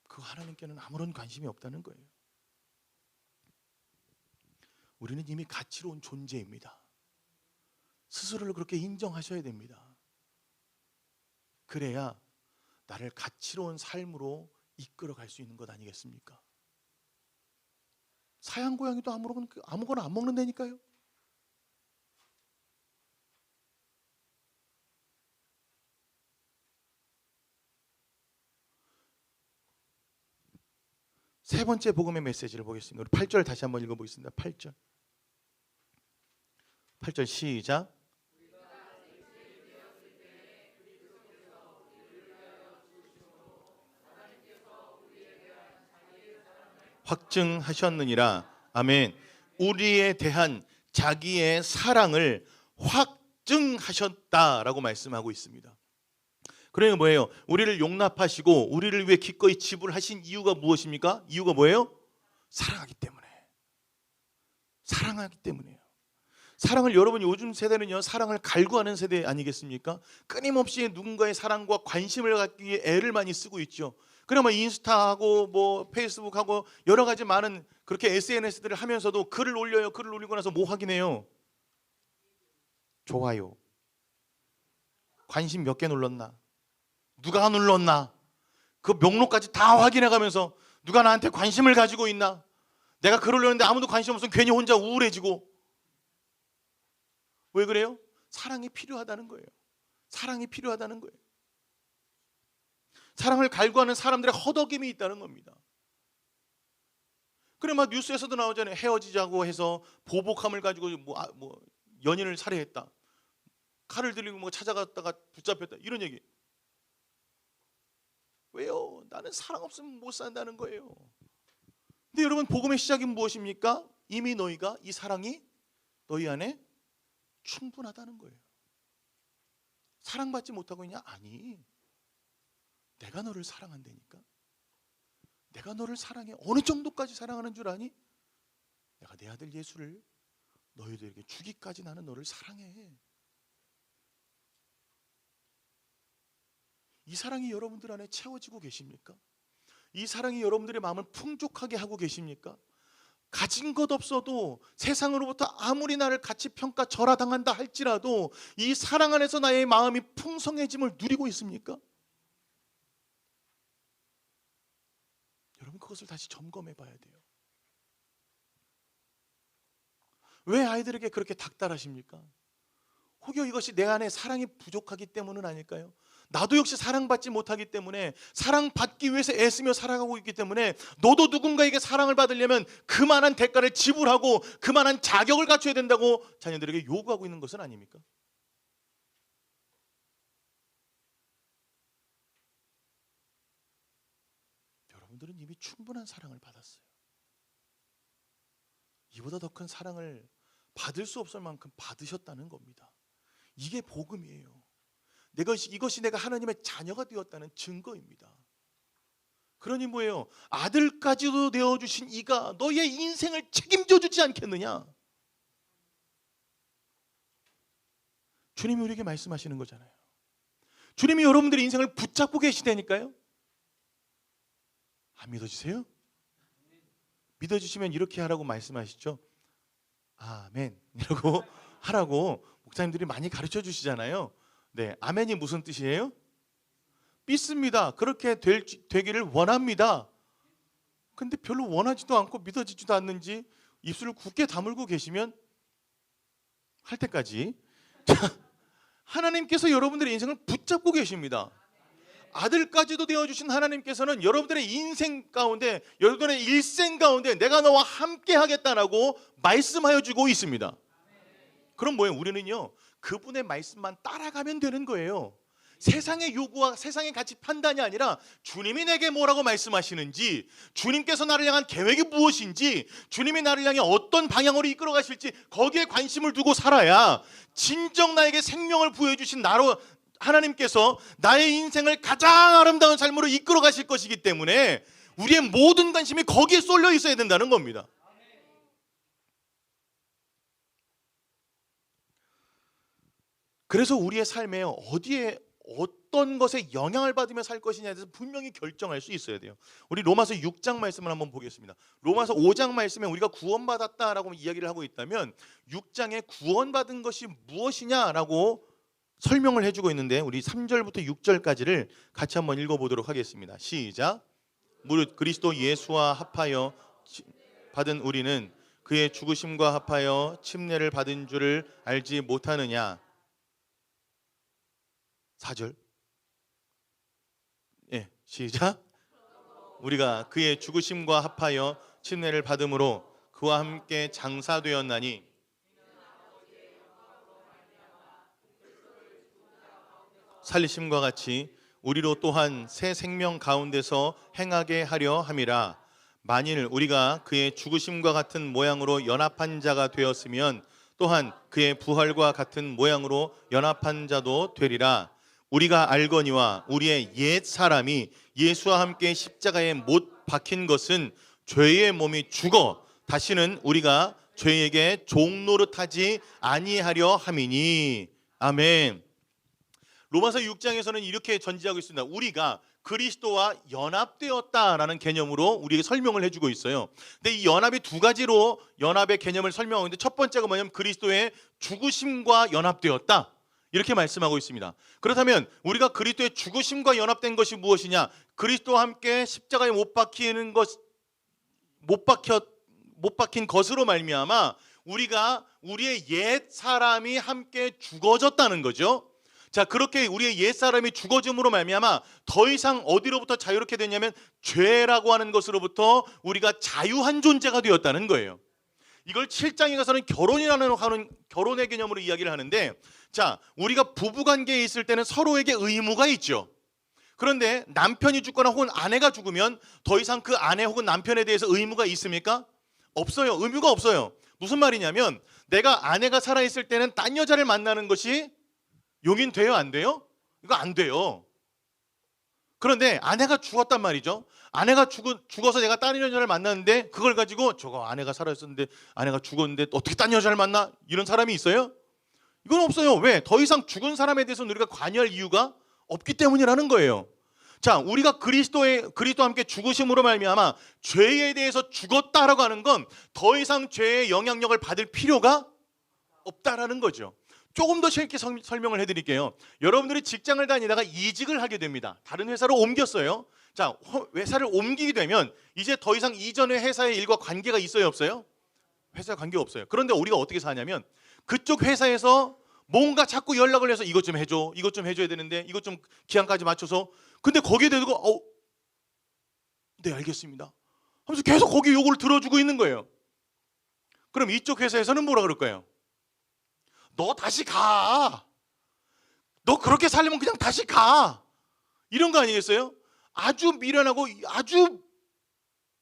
그 하나님께는 아무런 관심이 없다는 거예요. 우리는 이미 가치로운 존재입니다. 스스로를 그렇게 인정하셔야 됩니다. 그래야 나를 가치로운 삶으로 이끌어갈 수 있는 것 아니겠습니까? 사양 고양이도 아무거나 안 먹는다니까요. 세 번째 복음의 메시지를 보겠습니다. 우리 8절 다시 한번 읽어보겠습니다. 8절 시작. 확증하셨느니라. 아멘. 우리에 대한 자기의 사랑을 확증하셨다라고 말씀하고 있습니다. 그러니까 뭐예요? 우리를 용납하시고 우리를 위해 기꺼이 지불하신 이유가 무엇입니까? 이유가 뭐예요? 사랑하기 때문에. 사랑하기 때문에요. 사랑을, 여러분 요즘 세대는요, 사랑을 갈구하는 세대 아니겠습니까? 끊임없이 누군가의 사랑과 관심을 갖기 위해 애를 많이 쓰고 있죠. 그러면 인스타하고 뭐 페이스북하고 여러 가지 많은 그렇게 SNS들을 하면서도 글을 올려요. 글을 올리고 나서 뭐 확인해요? 좋아요. 관심 몇 개 눌렀나? 누가 눌렀나? 그 목록까지 다 확인해 가면서 누가 나한테 관심을 가지고 있나? 내가 글을 올렸는데 아무도 관심 없으면 괜히 혼자 우울해지고. 왜 그래요? 사랑이 필요하다는 거예요. 사랑이 필요하다는 거예요. 사랑을 갈구하는 사람들의 허덕임이 있다는 겁니다. 그래 막 뉴스에서도 나오잖아요. 헤어지자고 해서 보복함을 가지고 뭐 연인을 살해했다. 칼을 들고 뭐 찾아갔다가 붙잡혔다. 이런 얘기. 왜요? 나는 사랑 없으면 못 산다는 거예요. 근데 여러분, 복음의 시작은 무엇입니까? 이미 너희가 이 사랑이 너희 안에 충분하다는 거예요. 사랑받지 못하고 있냐? 아니, 내가 너를 사랑한다니까. 내가 너를 사랑해. 어느 정도까지 사랑하는 줄 아니? 내가 내 아들 예수를 너희들에게 주기까지 나는 너를 사랑해. 이 사랑이 여러분들 안에 채워지고 계십니까? 이 사랑이 여러분들의 마음을 풍족하게 하고 계십니까? 가진 것 없어도 세상으로부터 아무리 나를 가치 평가 절하당한다 할지라도 이 사랑 안에서 나의 마음이 풍성해짐을 누리고 있습니까? 여러분, 그것을 다시 점검해 봐야 돼요. 왜 아이들에게 그렇게 닥달하십니까? 혹여 이것이 내 안에 사랑이 부족하기 때문은 아닐까요? 나도 역시 사랑받지 못하기 때문에 사랑받기 위해서 애쓰며 살아가고 있기 때문에 너도 누군가에게 사랑을 받으려면 그만한 대가를 지불하고 그만한 자격을 갖춰야 된다고 자녀들에게 요구하고 있는 것은 아닙니까? 여러분들은 이미 충분한 사랑을 받았어요. 이보다 더 큰 사랑을 받을 수 없을 만큼 받으셨다는 겁니다. 이게 복음이에요. 이것이 내가 하나님의 자녀가 되었다는 증거입니다. 그러니 뭐예요? 아들까지도 되어주신 이가 너의 인생을 책임져 주지 않겠느냐? 주님이 우리에게 말씀하시는 거잖아요. 주님이 여러분들의 인생을 붙잡고 계시다니까요. 안 믿어지세요? 믿어주시면 이렇게 하라고 말씀하시죠. 아멘 이라고 하라고 목사님들이 많이 가르쳐 주시잖아요. 네, 아멘이 무슨 뜻이에요? 믿습니다. 그렇게 되기를 원합니다. 근데 별로 원하지도 않고 믿어지지도 않는지 입술을 굳게 다물고 계시면 할 때까지 하나님께서 여러분들의 인생을 붙잡고 계십니다. 아들까지도 되어주신 하나님께서는 여러분들의 인생 가운데, 여러분들의 일생 가운데 내가 너와 함께 하겠다라고 말씀하여 주고 있습니다. 그럼 뭐예요? 우리는요, 그분의 말씀만 따라가면 되는 거예요. 세상의 요구와 세상의 가치 판단이 아니라 주님이 내게 뭐라고 말씀하시는지, 주님께서 나를 향한 계획이 무엇인지, 주님이 나를 향해 어떤 방향으로 이끌어 가실지 거기에 관심을 두고 살아야 진정 나에게 생명을 부여해 주신 나로 하나님께서 나의 인생을 가장 아름다운 삶으로 이끌어 가실 것이기 때문에 우리의 모든 관심이 거기에 쏠려 있어야 된다는 겁니다. 그래서 우리의 삶에 어디에 어떤 것에 영향을 받으며 살 것이냐에 대해서 분명히 결정할 수 있어야 돼요. 우리 로마서 6장 말씀을 한번 보겠습니다. 로마서 5장 말씀에 우리가 구원받았다라고 이야기를 하고 있다면 6장에 구원받은 것이 무엇이냐라고 설명을 해주고 있는데 우리 3절부터 6절까지를 같이 한번 읽어보도록 하겠습니다. 시작. 무릇 그리스도 예수와 합하여 받은 우리는 그의 죽으심과 합하여 침례를 받은 줄을 알지 못하느냐. 4절. 예, 시작. 우리가 그의 죽으심과 합하여 침례를 받음으로 그와 함께 장사되었나니 살리심과 같이 우리로 또한 새 생명 가운데서 행하게 하려 함이라. 만일 우리가 그의 죽으심과 같은 모양으로 연합한 자가 되었으면 또한 그의 부활과 같은 모양으로 연합한 자도 되리라. 우리가 알거니와 우리의 옛 사람이 예수와 함께 십자가에 못 박힌 것은 죄의 몸이 죽어 다시는 우리가 죄에게 종노릇하지 아니하려 함이니. 아멘. 로마서 6장에서는 이렇게 전제하고 있습니다. 우리가 그리스도와 연합되었다라는 개념으로 우리에게 설명을 해주고 있어요. 근데 이 연합이 두 가지로 연합의 개념을 설명하고 있는데, 첫 번째가 뭐냐면 그리스도의 죽으심과 연합되었다, 이렇게 말씀하고 있습니다. 그렇다면 우리가 그리스도의 죽으심과 연합된 것이 무엇이냐? 그리스도와 함께 십자가에 못 박힌 것으로 말미암아 우리가 우리의 옛 사람이 함께 죽어졌다는 거죠. 자, 그렇게 우리의 옛 사람이 죽어짐으로 말미암아 더 이상 어디로부터 자유롭게 됐냐면 죄라고 하는 것으로부터 우리가 자유한 존재가 되었다는 거예요. 이걸 7장에 가서는 결혼의 개념으로 이야기를 하는데, 자, 우리가 부부관계에 있을 때는 서로에게 의무가 있죠. 그런데 남편이 죽거나 혹은 아내가 죽으면 더 이상 그 아내 혹은 남편에 대해서 의무가 있습니까? 없어요. 의무가 없어요. 무슨 말이냐면 내가 아내가 살아있을 때는 딴 여자를 만나는 것이 용인돼요? 안 돼요? 이거 안 돼요. 그런데 아내가 죽었단 말이죠. 아내가 죽어서 내가 딴 여자를 만났는데 그걸 가지고 저거 아내가 살아있었는데 아내가 죽었는데 어떻게 딴 여자를 만나? 이런 사람이 있어요? 이건 없어요. 왜? 더 이상 죽은 사람에 대해서는 우리가 관여할 이유가 없기 때문이라는 거예요. 자, 우리가 그리스도와 함께 죽으심으로 말미암아 죄에 대해서 죽었다라고 하는 건 더 이상 죄의 영향력을 받을 필요가 없다라는 거죠. 조금 더 쉽게 설명을 해드릴게요. 여러분들이 직장을 다니다가 이직을 하게 됩니다. 다른 회사로 옮겼어요. 자, 회사를 옮기게 되면 이제 더 이상 이전의 회사의 일과 관계가 있어요, 없어요? 회사에 관계가 없어요. 그런데 우리가 어떻게 사냐면 그쪽 회사에서 뭔가 자꾸 연락을 해서 이것 좀 해줘, 이것 좀 해줘야 되는데 이것 좀 기한까지 맞춰서, 근데 거기에 대고 네 알겠습니다 하면서 계속 거기 요구를 들어주고 있는 거예요. 그럼 이쪽 회사에서는 뭐라 그럴까요? 너 다시 가. 너 그렇게 살려면 그냥 다시 가. 이런 거 아니겠어요? 아주 미련하고 아주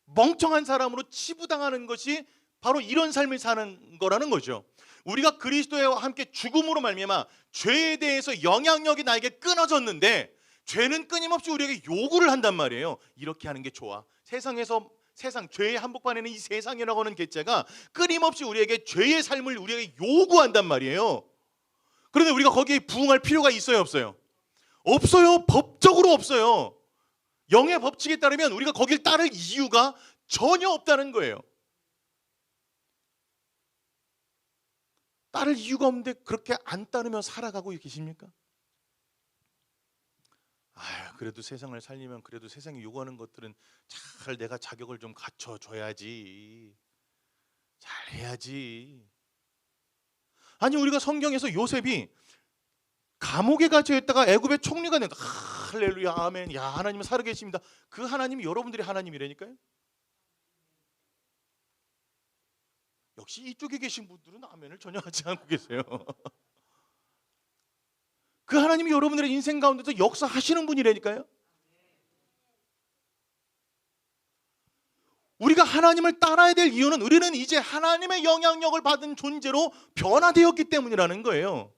멍청한 사람으로 치부당하는 것이 바로 이런 삶을 사는 거라는 거죠. 우리가 그리스도와 함께 죽음으로 말미암아 죄에 대해서 영향력이 나에게 끊어졌는데 죄는 끊임없이 우리에게 요구를 한단 말이에요. 이렇게 하는 게 좋아. 세상 죄의 한복판에는 이 세상이라고 하는 객체가 끊임없이 우리에게 죄의 삶을 우리에게 요구한단 말이에요. 그런데 우리가 거기에 부응할 필요가 있어요, 없어요? 없어요. 법적으로 없어요. 영의 법칙에 따르면 우리가 거길 따를 이유가 전혀 없다는 거예요. 따를 이유가 없는데 그렇게 안 따르며 살아가고 계십니까? 그래도 세상을 살리면 그래도 세상이 요구하는 것들은 잘 내가 자격을 좀 갖춰줘야지, 잘 해야지. 아니, 우리가 성경에서 요셉이 감옥에 갇혀 있다가 애굽의 총리가 된, 할렐루야 아멘, 야 하나님은 살아계십니다. 그 하나님이 여러분들이 하나님이라니까요. 역시 이쪽에 계신 분들은 아멘을 전혀 하지 않고 계세요. 그 하나님이 여러분들의 인생 가운데서 역사하시는 분이라니까요. 우리가 하나님을 따라야 될 이유는 우리는 이제 하나님의 영향력을 받은 존재로 변화되었기 때문이라는 거예요.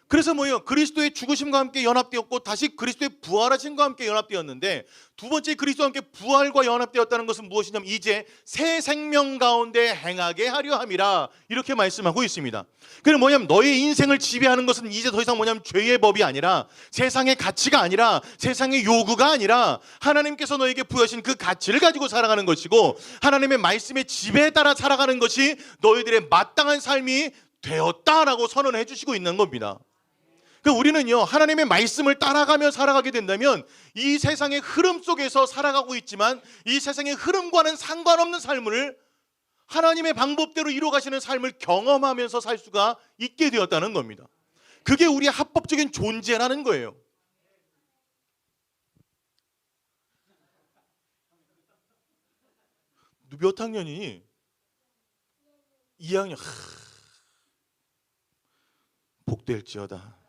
그래서 뭐예요? 그리스도의 죽으심과 함께 연합되었고 다시 그리스도의 부활하심과 함께 연합되었는데, 두 번째 그리스도와 함께 부활과 연합되었다는 것은 무엇이냐면 이제 새 생명 가운데 행하게 하려 함이라, 이렇게 말씀하고 있습니다. 그럼 뭐냐면 너의 인생을 지배하는 것은 이제 더 이상 뭐냐면 죄의 법이 아니라 세상의 가치가 아니라 세상의 요구가 아니라 하나님께서 너에게 부여하신 그 가치를 가지고 살아가는 것이고 하나님의 말씀의 지배에 따라 살아가는 것이 너희들의 마땅한 삶이 되었다라고 선언해 주시고 있는 겁니다. 그러니까 우리는요, 하나님의 말씀을 따라가며 살아가게 된다면 이 세상의 흐름 속에서 살아가고 있지만 이 세상의 흐름과는 상관없는 삶을 하나님의 방법대로 이루어가시는 삶을 경험하면서 살 수가 있게 되었다는 겁니다. 그게 우리의 합법적인 존재라는 거예요. 몇 학년이니? 2학년. 복될지어다.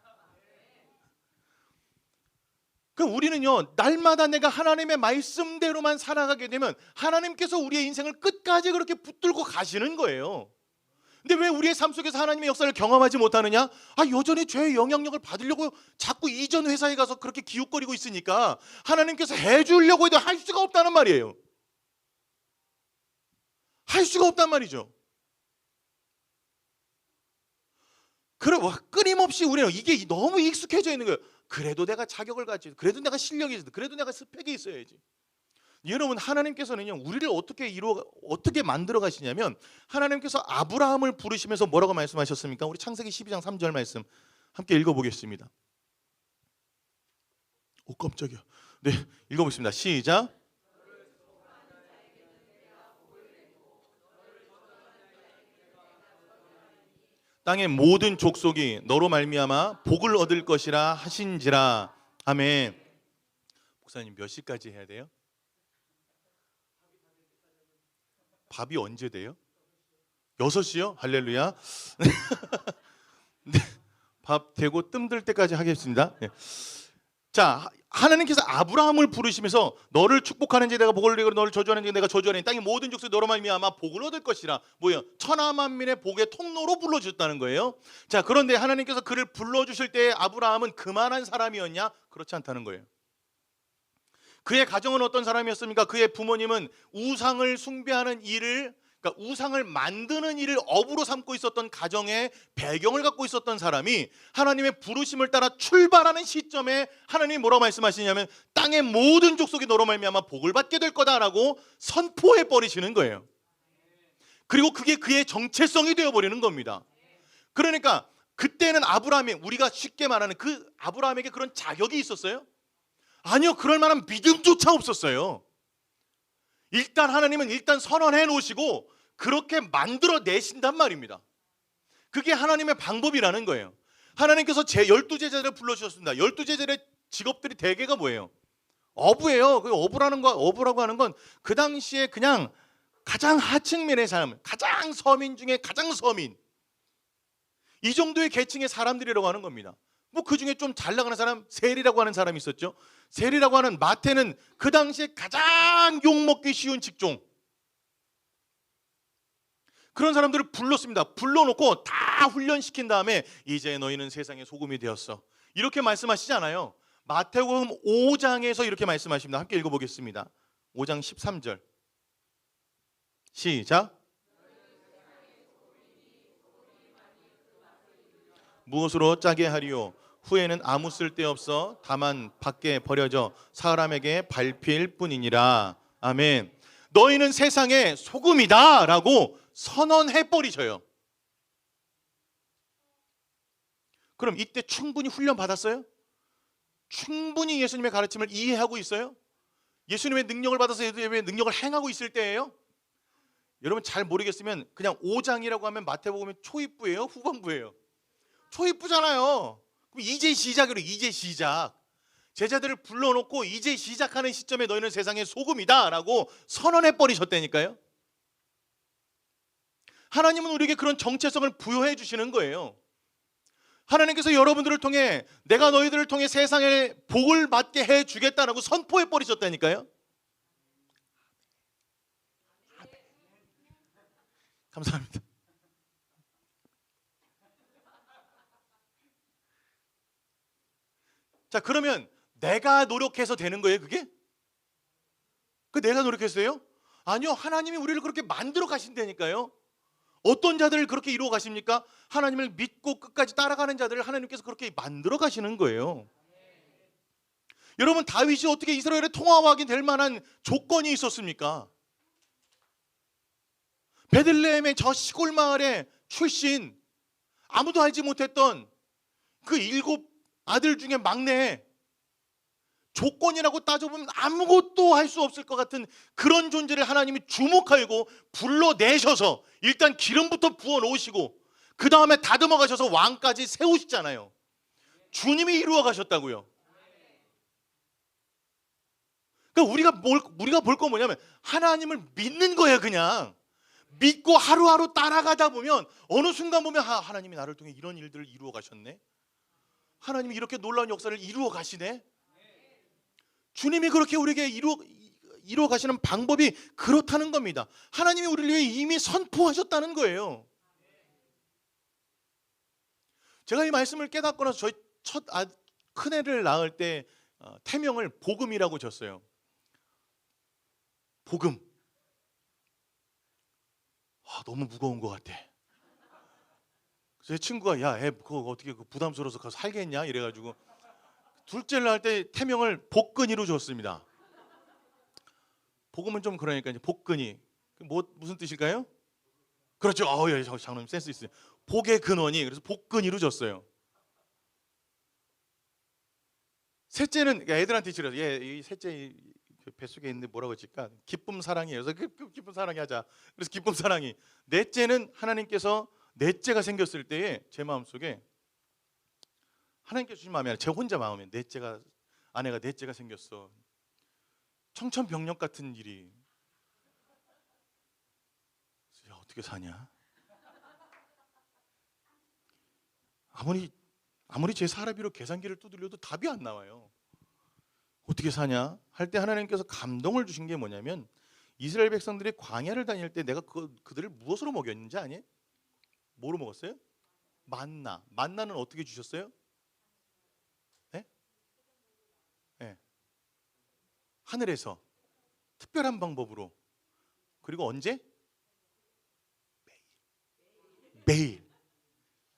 그럼 우리는요, 날마다 내가 하나님의 말씀대로만 살아가게 되면 하나님께서 우리의 인생을 끝까지 그렇게 붙들고 가시는 거예요. 근데 왜 우리의 삶 속에서 하나님의 역사를 경험하지 못하느냐? 여전히 죄의 영향력을 받으려고 자꾸 이전 회사에 가서 그렇게 기웃거리고 있으니까 하나님께서 해주려고 해도 할 수가 없다는 말이에요. 할 수가 없단 말이죠. 끊임없이 우리는 이게 너무 익숙해져 있는 거예요. 그래도 내가 자격을 가지고, 그래도 내가 실력이 있어, 그래도 내가 스펙이 있어야지. 여러분, 하나님께서는요, 우리를 어떻게 만들어 가시냐면, 하나님께서 아브라함을 부르시면서 뭐라고 말씀하셨습니까? 우리 창세기 12장 3절 말씀 함께 읽어보겠습니다. 오, 깜짝이야. 네, 읽어보겠습니다. 시작. 땅의 모든 족속이 너로 말미암아 복을 얻을 것이라 하신지라. 아멘. 목사님, 몇 시까지 해야 돼요? 밥이 언제 돼요? 6시요? 할렐루야. 네, 밥 되고 뜸들 때까지 하겠습니다. 네. 자, 하나님께서 아브라함을 부르시면서 너를 축복하는 자 내가 복을 내고 너를 저주하는 자 내가 저주하니 땅의 모든 족속이 너로 말미암아 복을 얻을 것이라. 뭐예요? 천하만민의 복의 통로로 불러주셨다는 거예요. 자, 그런데 하나님께서 그를 불러주실 때 아브라함은 그만한 사람이었냐? 그렇지 않다는 거예요. 그의 가정은 어떤 사람이었습니까? 그의 부모님은 우상을 숭배하는 일을, 그러니까 우상을 만드는 일을 업으로 삼고 있었던 가정의 배경을 갖고 있었던 사람이 하나님의 부르심을 따라 출발하는 시점에 하나님이 뭐라고 말씀하시냐면 땅의 모든 족속이 너로 말미암아 복을 받게 될 거다라고 선포해 버리시는 거예요. 그리고 그게 그의 정체성이 되어버리는 겁니다. 그러니까 그때는 아브라함이, 우리가 쉽게 말하는 그 아브라함에게 그런 자격이 있었어요? 아니요, 그럴 만한 믿음조차 없었어요. 일단 하나님은 선언해 놓으시고 그렇게 만들어 내신단 말입니다. 그게 하나님의 방법이라는 거예요. 하나님께서 12제자들을 불러주셨습니다. 12제자들의 직업들이 대개가 뭐예요? 어부예요. 그 어부라고 하는 건 그 당시에 그냥 가장 하층민의 사람, 가장 서민 중에 가장 서민, 이 정도의 계층의 사람들이라고 하는 겁니다. 뭐 그 중에 좀 잘 나가는 사람, 세리라고 하는 사람이 있었죠. 세리라고 하는 마태는 그 당시에 가장 욕먹기 쉬운 직종, 그런 사람들을 불렀습니다. 불러놓고 다 훈련시킨 다음에 이제 너희는 세상의 소금이 되었어, 이렇게 말씀하시지 않아요. 마태복음 5장에서 이렇게 말씀하십니다. 함께 읽어보겠습니다. 5장 13절 시작. 무엇으로 짜게 하리요? 후에는 아무 쓸데없어 다만 밖에 버려져 사람에게 밟힐 뿐이니라. 아멘. 너희는 세상의 소금이다 라고 선언해 버리셔요. 그럼 이때 충분히 훈련 받았어요? 충분히 예수님의 가르침을 이해하고 있어요? 예수님의 능력을 받아서 예수님의 능력을 행하고 있을 때예요? 여러분 잘 모르겠으면 그냥 5장이라고 하면 마태복음이 초입부예요? 후반부예요? 초입부잖아요. 그럼 이제 시작으로, 이제 시작. 제자들을 불러놓고 이제 시작하는 시점에 너희는 세상의 소금이다 라고 선언해 버리셨다니까요. 하나님은 우리에게 그런 정체성을 부여해 주시는 거예요. 하나님께서 여러분들을 통해, 내가 너희들을 통해 세상에 복을 받게 해 주겠다라고 선포해 버리셨다니까요. 감사합니다. 자, 그러면 내가 노력해서 되는 거예요, 그게? 내가 노력해서 돼요? 아니요, 하나님이 우리를 그렇게 만들어 가신다니까요. 어떤 자들을 그렇게 이루어 가십니까? 하나님을 믿고 끝까지 따라가는 자들을 하나님께서 그렇게 만들어 가시는 거예요. 여러분, 다윗이 어떻게 이스라엘의 통합왕이 될 만한 조건이 있었습니까? 베들레헴의 저 시골 마을의 출신, 아무도 알지 못했던 그 7 아들 중에 막내, 조건이라고 따져보면 아무것도 할 수 없을 것 같은 그런 존재를 하나님이 주목하고 불러내셔서 일단 기름부터 부어놓으시고 그 다음에 다듬어 가셔서 왕까지 세우시잖아요. 주님이 이루어 가셨다고요. 그러니까 우리가 볼 건 뭐냐면 하나님을 믿는 거예요. 그냥 믿고 하루하루 따라가다 보면 어느 순간 보면 하나님이 나를 통해 이런 일들을 이루어 가셨네, 하나님이 이렇게 놀라운 역사를 이루어 가시네. 주님이 그렇게 우리에게 이루어 가시는 방법이 그렇다는 겁니다. 하나님이 우리를 위해 이미 선포하셨다는 거예요. 제가 이 말씀을 깨닫고 나서 저희 첫 큰애를 낳을 때 태명을 복음이라고 졌어요. 복음. 너무 무거운 것 같아. 제 친구가 야, 애 그거 어떻게 부담스러워서 가서 살겠냐 이래가지고 둘째를 낳을 때 태명을 복근이로 줬습니다. 복음은 좀 그러니까 이제 복근이 무슨 뜻일까요? 그렇죠. 예, 장로님 센스 있어요. 복의 근원이 그래서 복근이로 줬어요. 셋째는 애들한테 지르서 이 셋째 뱃속에 있는데 뭐라고 했을까? 기쁨 사랑이에요. 그래서 기쁨 사랑이 하자. 그래서 기쁨 사랑이. 넷째는 하나님께서 넷째가 생겼을 때에 제 마음속에 하나님께서 주신 마음이 아니라 제 혼자 마음에 아내가 넷째가 생겼어. 청천벽력 같은 일이. 야, 어떻게 사냐? 아무리 제 사라비로 계산기를 두드려도 답이 안 나와요. 어떻게 사냐? 할 때 하나님께서 감동을 주신 게 뭐냐면 이스라엘 백성들이 광야를 다닐 때 내가 그들을 무엇으로 먹였는지 아니? 뭐로 먹었어요? 만나. 만나는 어떻게 주셨어요? 네? 네. 하늘에서 특별한 방법으로. 그리고 언제?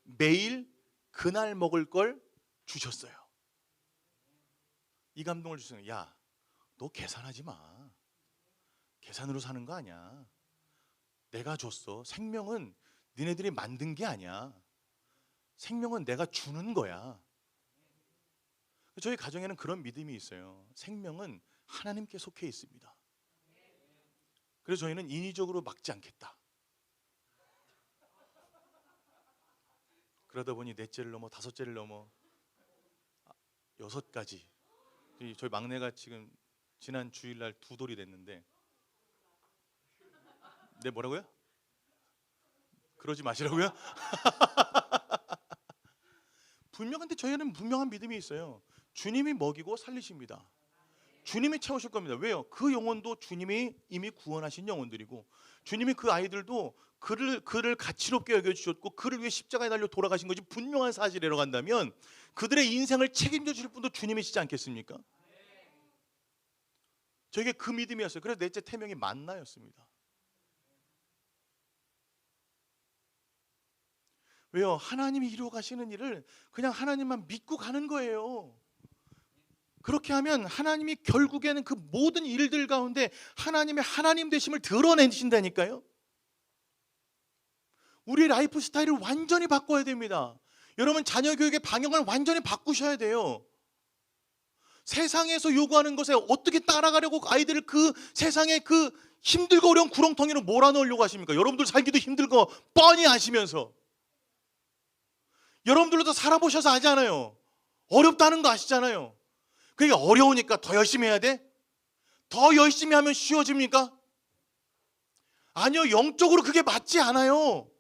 매일 그날 먹을 걸 주셨어요. 이 감동을 주셨어요. 야, 너 계산하지 마. 계산으로 사는 거 아니야. 내가 줬어. 생명은 니네들이 만든 게 아니야. 생명은 내가 주는 거야. 저희 가정에는 그런 믿음이 있어요. 생명은 하나님께 속해 있습니다. 그래서 저희는 인위적으로 막지 않겠다. 그러다 보니 넷째를 넘어 다섯째를 넘어 6가지. 저희 막내가 지금 지난 주일날 2돌이 됐는데. 네, 뭐라고요? 그러지 마시라고요? 근데 저희는 분명한 믿음이 있어요. 주님이 먹이고 살리십니다. 주님이 채우실 겁니다. 왜요? 그 영혼도 주님이 이미 구원하신 영혼들이고 주님이 그 아이들도 그를 가치롭게 여겨주셨고 그를 위해 십자가에 달려 돌아가신 것이 분명한 사실이라고 한다면 그들의 인생을 책임져 주실 분도 주님이시지 않겠습니까? 저에게 그 믿음이었어요. 그래서 넷째 태명이 만나였습니다. 왜요? 하나님이 이루어 가시는 일을 그냥 하나님만 믿고 가는 거예요. 그렇게 하면 하나님이 결국에는 그 모든 일들 가운데 하나님의 하나님 되심을 드러내신다니까요. 우리의 라이프 스타일을 완전히 바꿔야 됩니다. 여러분 자녀 교육의 방향을 완전히 바꾸셔야 돼요. 세상에서 요구하는 것에 어떻게 따라가려고 아이들을 그 세상의 그 힘들고 어려운 구렁텅이로 몰아넣으려고 하십니까? 여러분들 살기도 힘들고 뻔히 아시면서. 여러분들도 살아보셔서 아잖아요. 어렵다는 거 아시잖아요. 그러니까 어려우니까 더 열심히 해야 돼? 더 열심히 하면 쉬워집니까? 아니요. 영적으로 그게 맞지 않아요.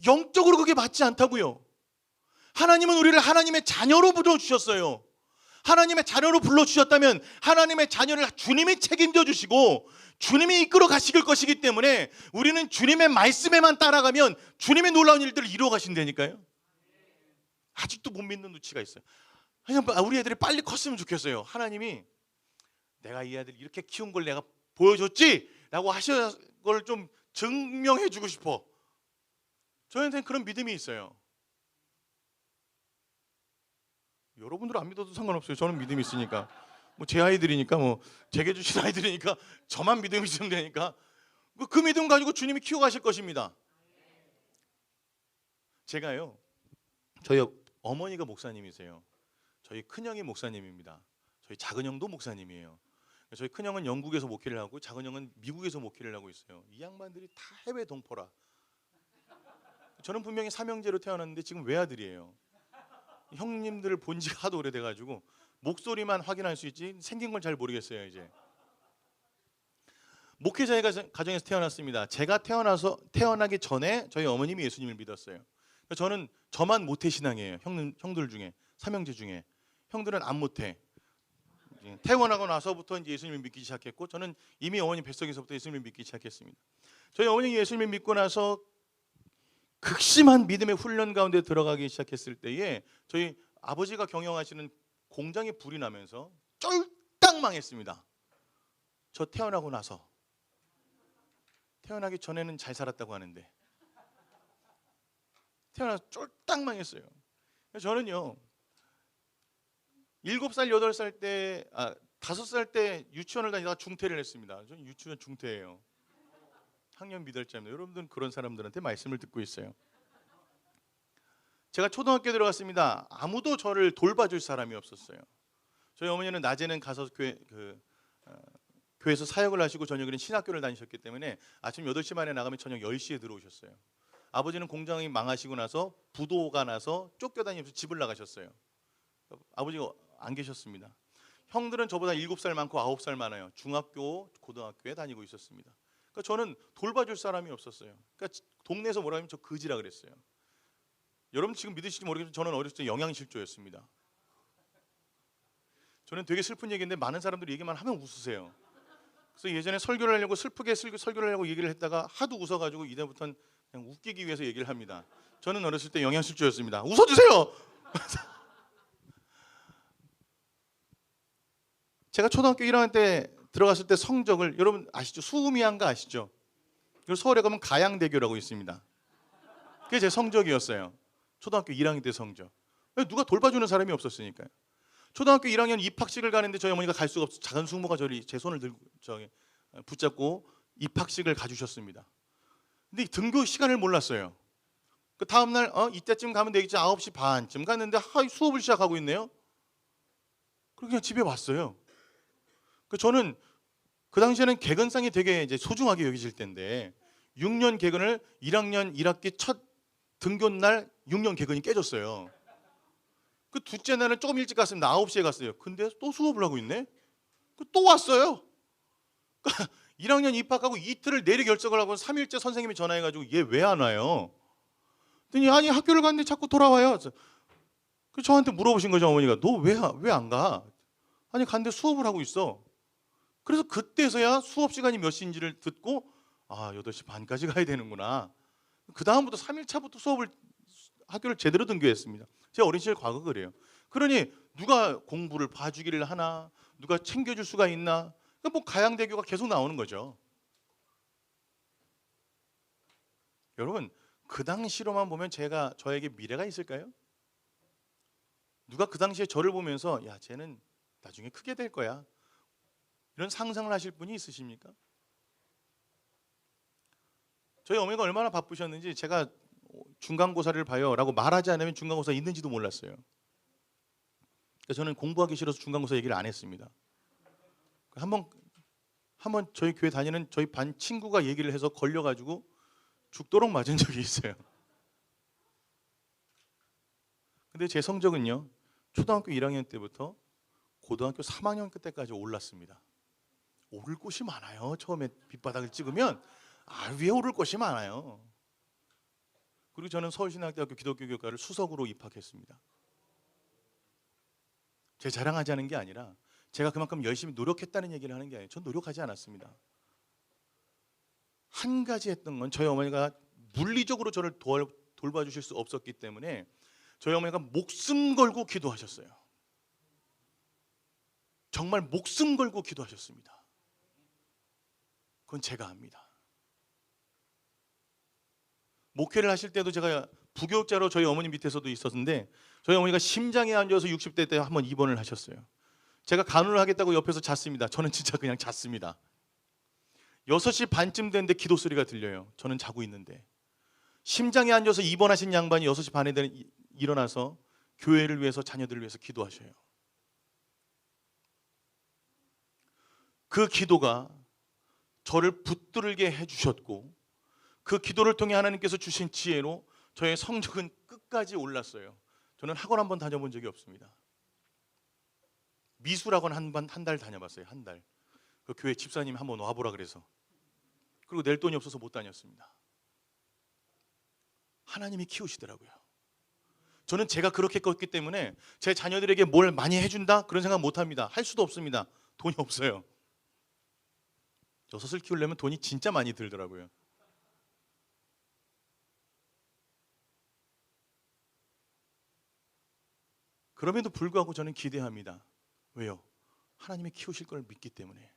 영적으로 그게 맞지 않다고요. 하나님은 우리를 하나님의 자녀로 불러주셨어요. 하나님의 자녀로 불러주셨다면 하나님의 자녀를 주님이 책임져 주시고 주님이 이끌어 가실 것이기 때문에 우리는 주님의 말씀에만 따라가면 주님의 놀라운 일들을 이루어 가신다니까요. 아직도 못 믿는 눈치가 있어요. 그냥 우리 애들이 빨리 컸으면 좋겠어요. 하나님이 내가 이 아들 이렇게 키운 걸 내가 보여줬지? 라고 하신 걸 좀 증명해 주고 싶어. 저한테는 그런 믿음이 있어요. 여러분들 안 믿어도 상관없어요. 저는 믿음이 있으니까. 제 아이들이니까 제게 주신 아이들이니까 저만 믿음이 있으면 되니까 그 믿음 가지고 주님이 키워가실 것입니다. 제가요, 저희 어머니가 목사님이세요. 저희 큰형이 목사님입니다. 저희 작은형도 목사님이에요. 저희 큰형은 영국에서 목회를 하고 작은형은 미국에서 목회를 하고 있어요. 이 양반들이 다 해외 동포라. 저는 분명히 삼형제로 태어났는데 지금 외아들이에요. 형님들을 본 지가 하도 오래돼가지고 목소리만 확인할 수 있지 생긴 건 잘 모르겠어요. 이제 목회자의 가정에서 태어났습니다. 제가 태어나기 전에 저희 어머님이 예수님을 믿었어요. 저는 저만 모태 신앙이에요. 형들 중에 삼형제 중에 형들은 안 모태. 태어나고 나서부터 이제 예수님을 믿기 시작했고, 저는 이미 어머니 뱃속에서부터 예수님을 믿기 시작했습니다. 저희 어머니 예수님을 믿고 나서 극심한 믿음의 훈련 가운데 들어가기 시작했을 때에 저희 아버지가 경영하시는 공장에 불이 나면서 쫄딱 망했습니다. 저 태어나고 나서. 태어나기 전에는 잘 살았다고 하는데 태어나서 쫄딱 망했어요. 저는요 7살, 8살 때, 5살 때 유치원을 다니다가 중퇴를 했습니다. 저는 유치원 중퇴예요. 학년 미달자입니다. 여러분들은 그런 사람들한테 말씀을 듣고 있어요. 제가 초등학교 들어갔습니다. 아무도 저를 돌봐줄 사람이 없었어요. 저희 어머니는 낮에는 가서 교회에서 사역을 하시고 저녁에는 신학교를 다니셨기 때문에 아침 8시 반에 나가면 저녁 10시에 들어오셨어요. 아버지는 공장이 망하시고 나서 부도가 나서 쫓겨다니면서 집을 나가셨어요. 아버지가 안 계셨습니다. 형들은 저보다 7살 많고 9살 많아요. 중학교, 고등학교에 다니고 있었습니다. 그러니까 저는 돌봐줄 사람이 없었어요. 그러니까 동네에서 뭐라 하면 저 거지라 그랬어요. 여러분 지금 믿으실지 모르겠지만 저는 어렸을 때 영양실조였습니다. 저는 되게 슬픈 얘기인데 많은 사람들이 얘기만 하면 웃으세요. 그래서 예전에 설교를 하려고 슬프게 설교를 하려고 얘기를 했다가 하도 웃어가지고 이제부터는 그냥 웃기기 위해서 얘기를 합니다. 저는 어렸을 때 영양실조였습니다. 웃어주세요. 제가 초등학교 1학년 때 들어갔을 때 성적을 여러분 아시죠? 수음이한가 아시죠? 그리고 서울에 가면 가양대교라고 있습니다. 그게 제 성적이었어요. 초등학교 1학년 때 성적. 누가 돌봐주는 사람이 없었으니까요. 초등학교 1학년 입학식을 가는데 저희 어머니가 갈 수가 없어. 작은 숙모가 제 손을 들고 붙잡고 입학식을 가주셨습니다. 근데 등교 시간을 몰랐어요. 그 다음 날 이때쯤 가면 되겠지. 9시 반쯤 갔는데 수업을 시작하고 있네요. 그래서 그냥 집에 왔어요. 저는 그 당시에는 개근상이 되게 이제 소중하게 여기질 때인데 6년 개근을 1학년 1학기 첫 등교 날 6년 개근이 깨졌어요. 그 둘째 날은 조금 일찍 갔습니다. 9시에 갔어요. 근데 또 수업을 하고 있네. 또 왔어요. 1학년 입학하고 이틀을 내리 결석을 하고 3일째 선생님이 전화해가지고 얘 왜 안 와요? 그랬더니 아니 학교를 갔는데 자꾸 돌아와요. 그 저한테 물어보신 거죠. 어머니가 너 왜 안 가? 아니 갔는데 수업을 하고 있어. 그래서 그때서야 수업 시간이 몇 시인지를 듣고 8시 반까지 가야 되는구나. 그 다음부터 3일차부터 학교를 제대로 등교했습니다. 제 어린 시절 과거 그래요. 그러니 누가 공부를 봐주기를 하나, 누가 챙겨줄 수가 있나? 뭐 가양대교가 계속 나오는 거죠. 여러분 그 당시로만 보면 저에게 미래가 있을까요? 누가 그 당시에 저를 보면서 야 쟤는 나중에 크게 될 거야. 이런 상상을 하실 분이 있으십니까? 저희 어머니가 얼마나 바쁘셨는지 제가 중간고사를 봐요 라고 말하지 않으면 중간고사 있는지도 몰랐어요. 그러니까 저는 공부하기 싫어서 중간고사 얘기를 안 했습니다. 한번 저희 교회 다니는 저희 반 친구가 얘기를 해서 걸려가지고 죽도록 맞은 적이 있어요. 근데 제 성적은요 초등학교 1학년 때부터 고등학교 3학년 때까지 올랐습니다. 오를 곳이 많아요. 처음에 빗바닥을 찍으면 위에 오를 곳이 많아요. 그리고 저는 서울신학대학교 기독교교과를 수석으로 입학했습니다. 제 자랑하자는 게 아니라 제가 그만큼 열심히 노력했다는 얘기를 하는 게 아니에요. 전 노력하지 않았습니다. 한 가지 했던 건 저희 어머니가 물리적으로 저를 돌봐주실 수 없었기 때문에 저희 어머니가 목숨 걸고 기도하셨어요. 정말 목숨 걸고 기도하셨습니다. 그건 제가 압니다. 목회를 하실 때도 제가 부교육자로 저희 어머니 밑에서도 있었는데 저희 어머니가 심장에 앉아서 60대 때 한번 입원을 하셨어요. 제가 간호를 하겠다고 옆에서 잤습니다. 저는 진짜 그냥 잤습니다. 6시 반쯤 됐는데 기도 소리가 들려요. 저는 자고 있는데 심장에 앉아서 입원하신 양반이 6시 반에 일어나서 교회를 위해서 자녀들을 위해서 기도하셔요. 그 기도가 저를 붙들게 해주셨고 그 기도를 통해 하나님께서 주신 지혜로 저의 성적은 끝까지 올랐어요. 저는 학원 한번 다녀본 적이 없습니다. 미술학원 한 달 다녀봤어요. 한 달. 그 교회 집사님이 한번 와보라 그래서. 그리고 낼 돈이 없어서 못 다녔습니다. 하나님이 키우시더라고요. 저는 제가 그렇게 컸기 때문에 제 자녀들에게 뭘 많이 해준다? 그런 생각 못합니다. 할 수도 없습니다. 돈이 없어요. 6을 키우려면 돈이 진짜 많이 들더라고요. 그럼에도 불구하고 저는 기대합니다. 왜요? 하나님이 키우실 걸 믿기 때문에,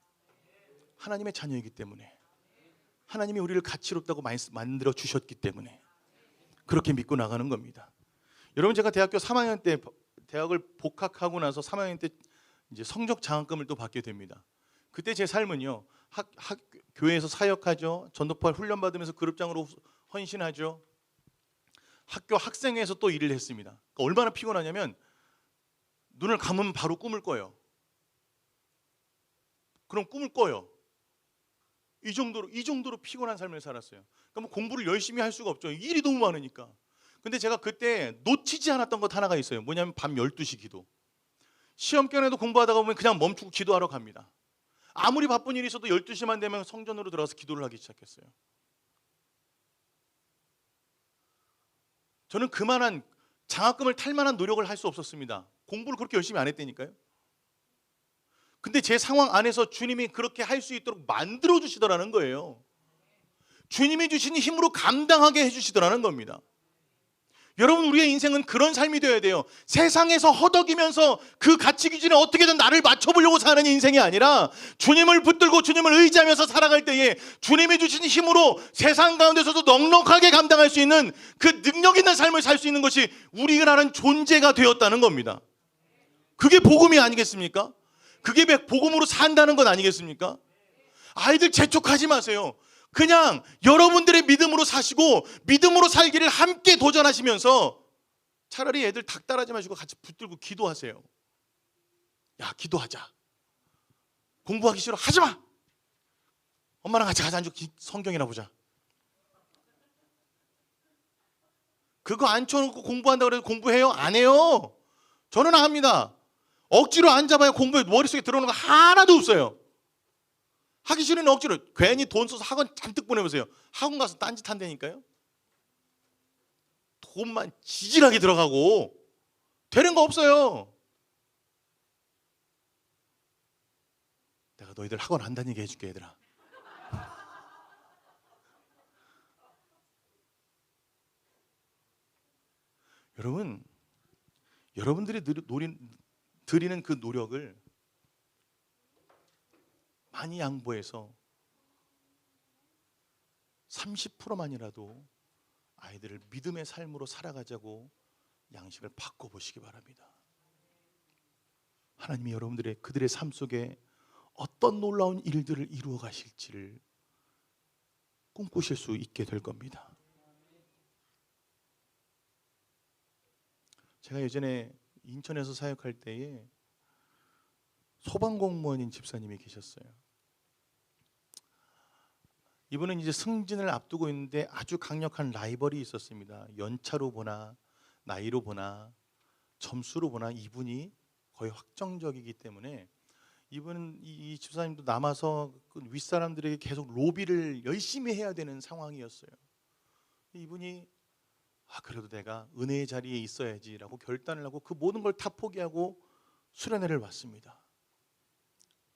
하나님의 자녀이기 때문에, 하나님이 우리를 가치롭다고 만들어 주셨기 때문에 그렇게 믿고 나가는 겁니다. 여러분, 제가 대학교 3학년 때 대학을 복학하고 나서 3학년 때 이제 성적 장학금을 또 받게 됩니다. 그때 제 삶은요, 교회에서 사역하죠, 전도파 훈련 받으면서 그룹장으로 헌신하죠, 학교 학생회에서 또 일을 했습니다. 그러니까 얼마나 피곤하냐면 눈을 감으면 바로 꿈을 꿔요. 그럼 꿈을 꿔요. 이 정도로 피곤한 삶을 살았어요. 그러니까 뭐 공부를 열심히 할 수가 없죠. 일이 너무 많으니까. 근데 제가 그때 놓치지 않았던 것 하나가 있어요. 뭐냐면 밤 12시 기도. 시험 견에도 공부하다가 보면 그냥 멈추고 기도하러 갑니다. 아무리 바쁜 일이 있어도 12시만 되면 성전으로 들어가서 기도를 하기 시작했어요. 저는 그만한 장학금을 탈 만한 노력을 할 수 없었습니다. 공부를 그렇게 열심히 안 했다니까요. 근데 제 상황 안에서 주님이 그렇게 할 수 있도록 만들어 주시더라는 거예요. 주님이 주신 힘으로 감당하게 해주시더라는 겁니다. 여러분, 우리의 인생은 그런 삶이 되어야 돼요. 세상에서 허덕이면서 그 가치 기준에 어떻게든 나를 맞춰보려고 사는 인생이 아니라 주님을 붙들고 주님을 의지하면서 살아갈 때에 주님이 주신 힘으로 세상 가운데서도 넉넉하게 감당할 수 있는 그 능력 있는 삶을 살 수 있는 것이 우리라는 존재가 되었다는 겁니다. 그게 복음이 아니겠습니까? 그게 복음으로 산다는 것 아니겠습니까? 아이들 재촉하지 마세요. 그냥 여러분들의 믿음으로 사시고 믿음으로 살기를 함께 도전하시면서 차라리 애들 닭 따라하지 마시고 같이 붙들고 기도하세요. 야, 기도하자. 공부하기 싫어? 하지 마. 엄마랑 같이 가자. 앉아 성경이나 보자. 그거 앉혀놓고 공부한다고 해서 공부해요? 안 해요. 저는 안 합니다. 억지로 앉아봐야 공부에 머릿속에 들어오는 거 하나도 없어요. 하기 싫으면 억지로, 괜히 돈 써서 학원 잔뜩 보내보세요. 학원 가서 딴짓 한다니까요. 돈만 지질하게 들어가고 되는 거 없어요. 내가 너희들 학원 안 다니게 해줄게, 얘들아. 여러분, 여러분들이 드리는 그 노력을 많이 양보해서 30%만이라도 아이들을 믿음의 삶으로 살아가자고 양식을 바꿔보시기 바랍니다. 하나님이 여러분들의 그들의 삶 속에 어떤 놀라운 일들을 이루어 가실지를 꿈꾸실 수 있게 될 겁니다. 제가 예전에 인천에서 사역할 때에 소방공무원인 집사님이 계셨어요. 이분은 이제 승진을 앞두고 있는데 아주 강력한 라이벌이 있었습니다. 연차로 보나 나이로 보나 점수로 보나 이분이 거의 확정적이기 때문에 이분은 이 집사님도 남아서 그 윗사람들에게 계속 로비를 열심히 해야 되는 상황이었어요. 이분이 그래도 내가 은혜의 자리에 있어야지라고 결단을 하고 그 모든 걸 다 포기하고 수련회를 왔습니다.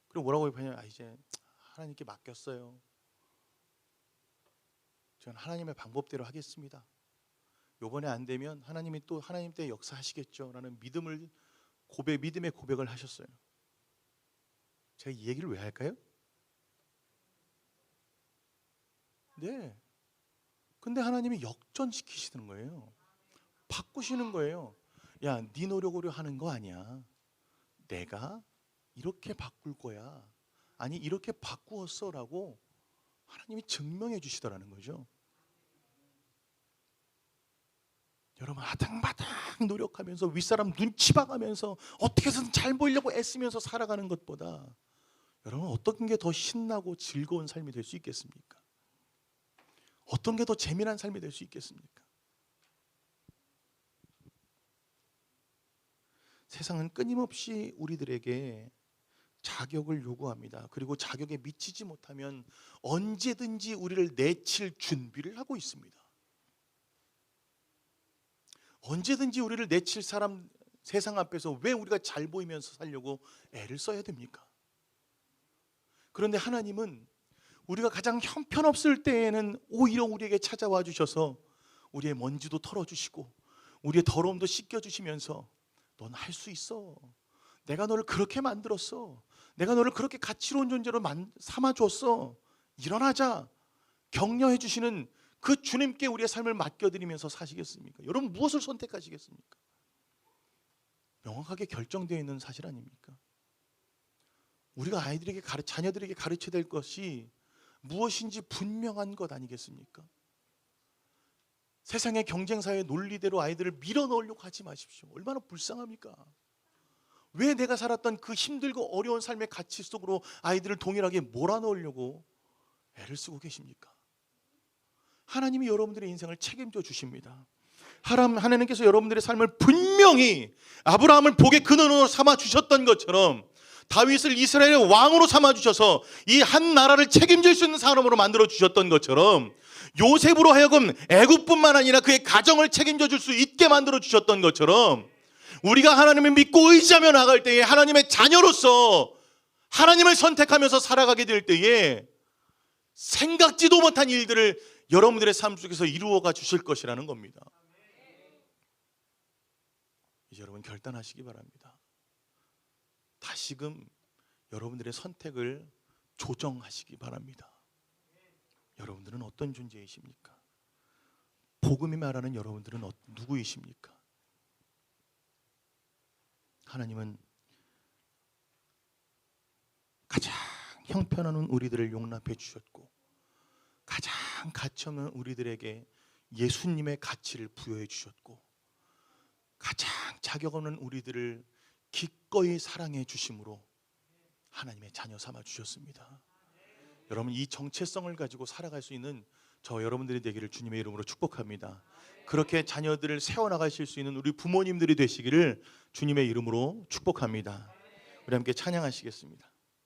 그리고 뭐라고 했냐면 이제 하나님께 맡겼어요. 저는 하나님의 방법대로 하겠습니다. 요번에 안 되면 하나님이 또 하나님 때 역사하시겠죠 라는 믿음의 고백을 하셨어요. 제가 이 얘기를 왜 할까요? 네. 근데 하나님이 역전시키시는 거예요. 바꾸시는 거예요. 야, 네 노력으로 하는 거 아니야. 내가 이렇게 바꿀 거야. 아니, 이렇게 바꾸었어 라고 하나님이 증명해 주시더라는 거죠. 여러분, 아등바등 노력하면서 윗사람 눈치 봐가면서 어떻게 해서든 잘 보이려고 애쓰면서 살아가는 것보다 여러분, 어떤 게 더 신나고 즐거운 삶이 될 수 있겠습니까? 어떤 게 더 재미난 삶이 될 수 있겠습니까? 세상은 끊임없이 우리들에게 자격을 요구합니다. 그리고 자격에 미치지 못하면 언제든지 우리를 내칠 준비를 하고 있습니다. 언제든지 우리를 내칠 사람 세상 앞에서 왜 우리가 잘 보이면서 살려고 애를 써야 됩니까? 그런데 하나님은 우리가 가장 형편없을 때에는 오히려 우리에게 찾아와 주셔서 우리의 먼지도 털어주시고 우리의 더러움도 씻겨주시면서 넌 할 수 있어. 내가 너를 그렇게 만들었어. 내가 너를 그렇게 가치로운 존재로 삼아줬어. 일어나자. 격려해 주시는 그 주님께 우리의 삶을 맡겨드리면서 사시겠습니까? 여러분 무엇을 선택하시겠습니까? 명확하게 결정되어 있는 사실 아닙니까? 우리가 자녀들에게 가르쳐야 될 것이 무엇인지 분명한 것 아니겠습니까? 세상의 경쟁사의 논리대로 아이들을 밀어넣으려고 하지 마십시오. 얼마나 불쌍합니까? 왜 내가 살았던 그 힘들고 어려운 삶의 가치 속으로 아이들을 동일하게 몰아넣으려고 애를 쓰고 계십니까? 하나님이 여러분들의 인생을 책임져 주십니다. 하나님께서 여러분들의 삶을 분명히 아브라함을 복의 근원으로 삼아 주셨던 것처럼 다윗을 이스라엘의 왕으로 삼아 주셔서 이 한 나라를 책임질 수 있는 사람으로 만들어 주셨던 것처럼 요셉으로 하여금 애굽뿐만 아니라 그의 가정을 책임져 줄 수 있게 만들어 주셨던 것처럼 우리가 하나님을 믿고 의지하며 나갈 때에 하나님의 자녀로서 하나님을 선택하면서 살아가게 될 때에 생각지도 못한 일들을 여러분들의 삶 속에서 이루어가 주실 것이라는 겁니다. 이제 여러분 결단하시기 바랍니다. 다시금 여러분들의 선택을 조정하시기 바랍니다. 여러분들은 어떤 존재이십니까? 복음이 말하는 여러분들은 누구이십니까? 하나님은 가장 형편없는 우리들을 용납해 주셨고 가장 가치없는 우리들에게 예수님의 가치를 부여해 주셨고 가장 자격 없는 우리들을 기꺼이 사랑해 주심으로 하나님의 자녀 삼아 주셨습니다. 여러분 이 정체성을 가지고 살아갈 수 있는 저 여러분들이 되기를 주님의 이름으로 축복합니다. 그렇게 자녀들을 세워나가실 수 있는 우리 부모님들이 되시기를 주님의 이름으로 축복합니다. 우리 함께 찬양하시겠습니다.